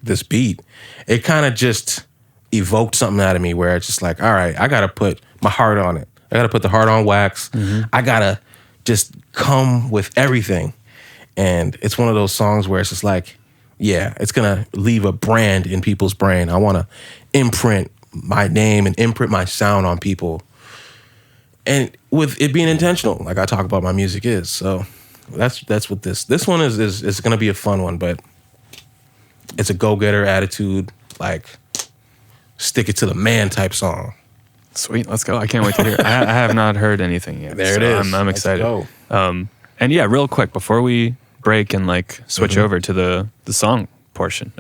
this beat, it kind of just evoked something out of me where it's just like, all right, I gotta put my heart on it. I gotta put the heart on wax. Mm-hmm. I gotta just come with everything. And it's one of those songs where it's just like, yeah, it's gonna leave a brand in people's brain. I wanna imprint my name and imprint my sound on people. And with it being intentional, like I talk about my music is. So that's what this one is gonna be a fun one, but it's a go-getter attitude, like stick it to the man type song. Sweet, let's go. I can't wait to hear it. I have not heard anything yet. There it is. I'm excited. Let's go. And yeah, real quick, before we break and like switch over to the song portion.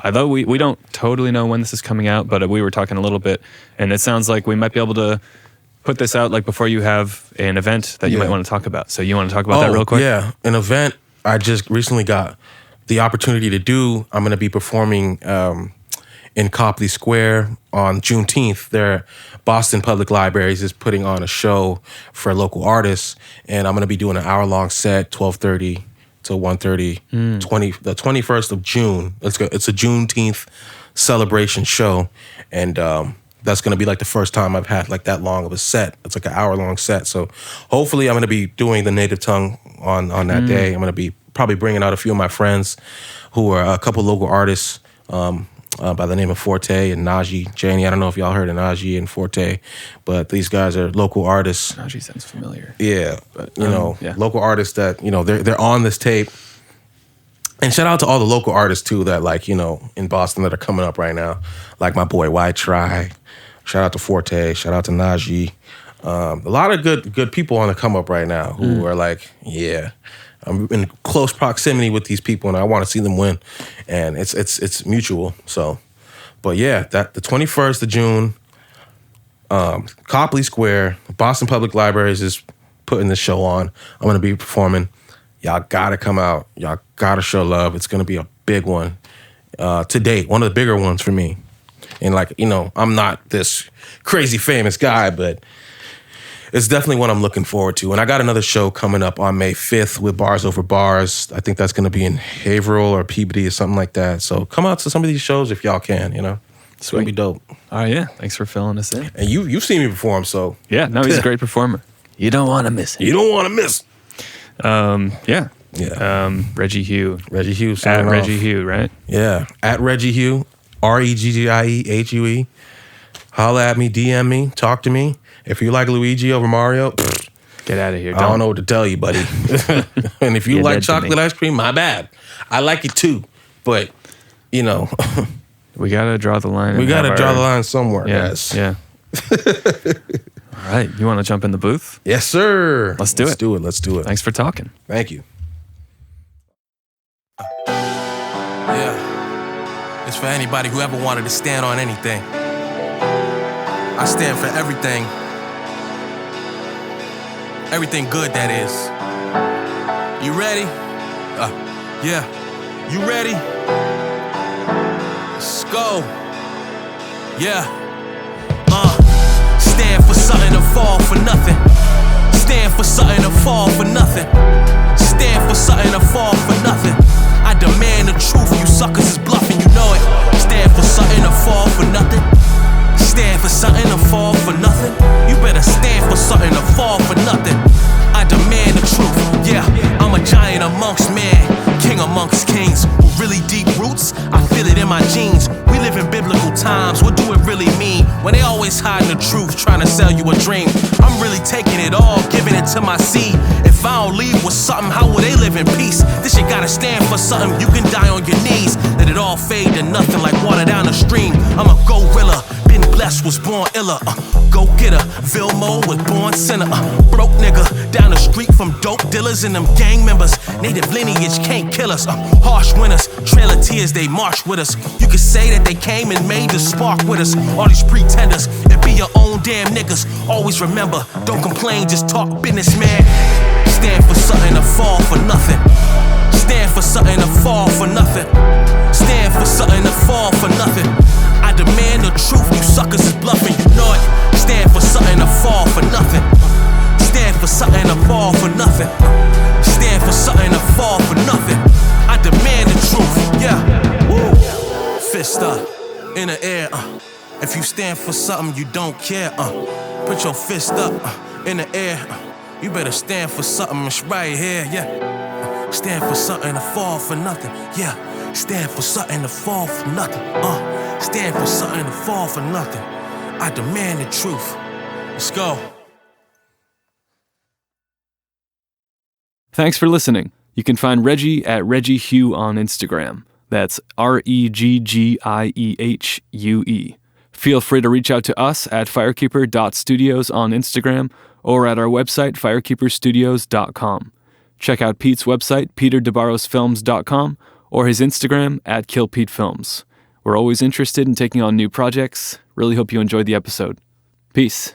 Although we don't totally know when this is coming out, but we were talking a little bit, and it sounds like we might be able to put this out like before you have an event that you might want to talk about. So you want to talk about that real quick? Yeah, an event I just recently got the opportunity to do. I'm going to be performing in Copley Square on Juneteenth. Their Boston Public Libraries is putting on a show for local artists, and I'm going to be doing an hour-long set, 12:30 to 1:30, the 21st of June. It's a Juneteenth celebration show, and that's going to be like the first time I've had like that long of a set. It's like an hour-long set, so hopefully I'm going to be doing the native tongue on that day. I'm going to be probably bringing out a few of my friends who are a couple local artists by the name of Forte and Najee Janie. I don't know if y'all heard of Najee and Forte, but these guys are local artists. Najee sounds familiar. Yeah, but local artists that they're on this tape. And shout out to all the local artists too that in Boston that are coming up right now, like my boy White Try. Shout out to Forte. Shout out to Najee. A lot of good people on the come up right now who are like, yeah, I'm in close proximity with these people and I want to see them win, and it's mutual. So, but yeah, that the 21st of June, Copley Square, Boston Public Libraries is putting this show on. I'm gonna be performing. Y'all gotta come out. Y'all gotta show love. It's gonna be a big one to date, one of the bigger ones for me. And I'm not this crazy famous guy, but it's definitely one I'm looking forward to. And I got another show coming up on May 5th with Bars Over Bars. I think that's going to be in Haverhill or Peabody or something like that. So come out to some of these shows if y'all can, It's going to be dope. Oh, yeah. Thanks for filling us in. And you've seen me perform, so. Yeah, no, he's a great performer. You don't want to miss it. You don't want to miss. Yeah. Yeah. Reggie Hue. Reggie Hue. At Reggie Hue, right? Yeah. At Reggie Hue. ReggieHue. holla at me, DM me, talk to me. If you like Luigi over Mario, Get out of here. I don't know what to tell you, buddy. And if you You're like dead to me. chocolate ice cream, my bad. I like it too. But, you know, We got to draw the line. we and got to have draw our- the line somewhere, Yeah. guys. Yeah. All right. You want to jump in the booth? Yes, sir. Let's do it. Let's do it. Thanks for talking. Thank you. Yeah. It's for anybody who ever wanted to stand on anything. I stand for everything. Everything good, that is. You ready? Yeah. You ready? Let's go. Yeah. Stand for something and fall for nothing. Stand for something and fall for nothing. Stand for something and fall for nothing. I demand the truth, you suckers is bluffing, you know it. Stand for something and fall for nothing. Stand for something and fall for nothing. You better stand for something and fall for nothing. I demand the truth, yeah. I'm a giant amongst men, king amongst kings. With really deep roots, I feel it in my genes. We live in biblical times, what do it really mean? When they always hiding the truth, trying to sell you a dream. I'm really taking it all, giving it to my seed. If I don't leave with something, how will they live in peace? This shit gotta stand for something, you can die on your knees. Let it all fade to nothing like water down the stream. I'm a gorilla, been blessed, was born iller. Go getter, Vilmo was born sinner. Broke nigga, down the street from dope dealers and them gang members. Native lineage can't kill us. Harsh winners, trail of tears, they march with us. You could say that they came and made the spark with us. All these pretenders, and be your own damn niggas. Always remember, don't complain, just talk business, man. Stand for something to fall for nothing. Stand for something to fall for nothing. Stand for something to fall for nothing. I demand the truth, you suckers is bluffing, you know it. Stand for something to fall for nothing. Stand for something to fall for nothing. Stand for something to fall for nothing. I demand the truth, yeah. Woo. Fist up, in the air, If you stand for something you don't care, put your fist up, in the air. You better stand for something, it's right here, yeah. Stand for something to fall for nothing, yeah. Stand for something to fall for nothing, Stand for something to fall for nothing. I demand the truth. Let's go. Thanks for listening. You can find Reggie at Reggie Hue on Instagram. That's ReggieHue. Feel free to reach out to us at firekeeper.studios on Instagram or at our website, firekeeperstudios.com. Check out Pete's website, peterdebarrosfilms.com, or his Instagram at KillPeteFilms. We're always interested in taking on new projects. Really hope you enjoyed the episode. Peace.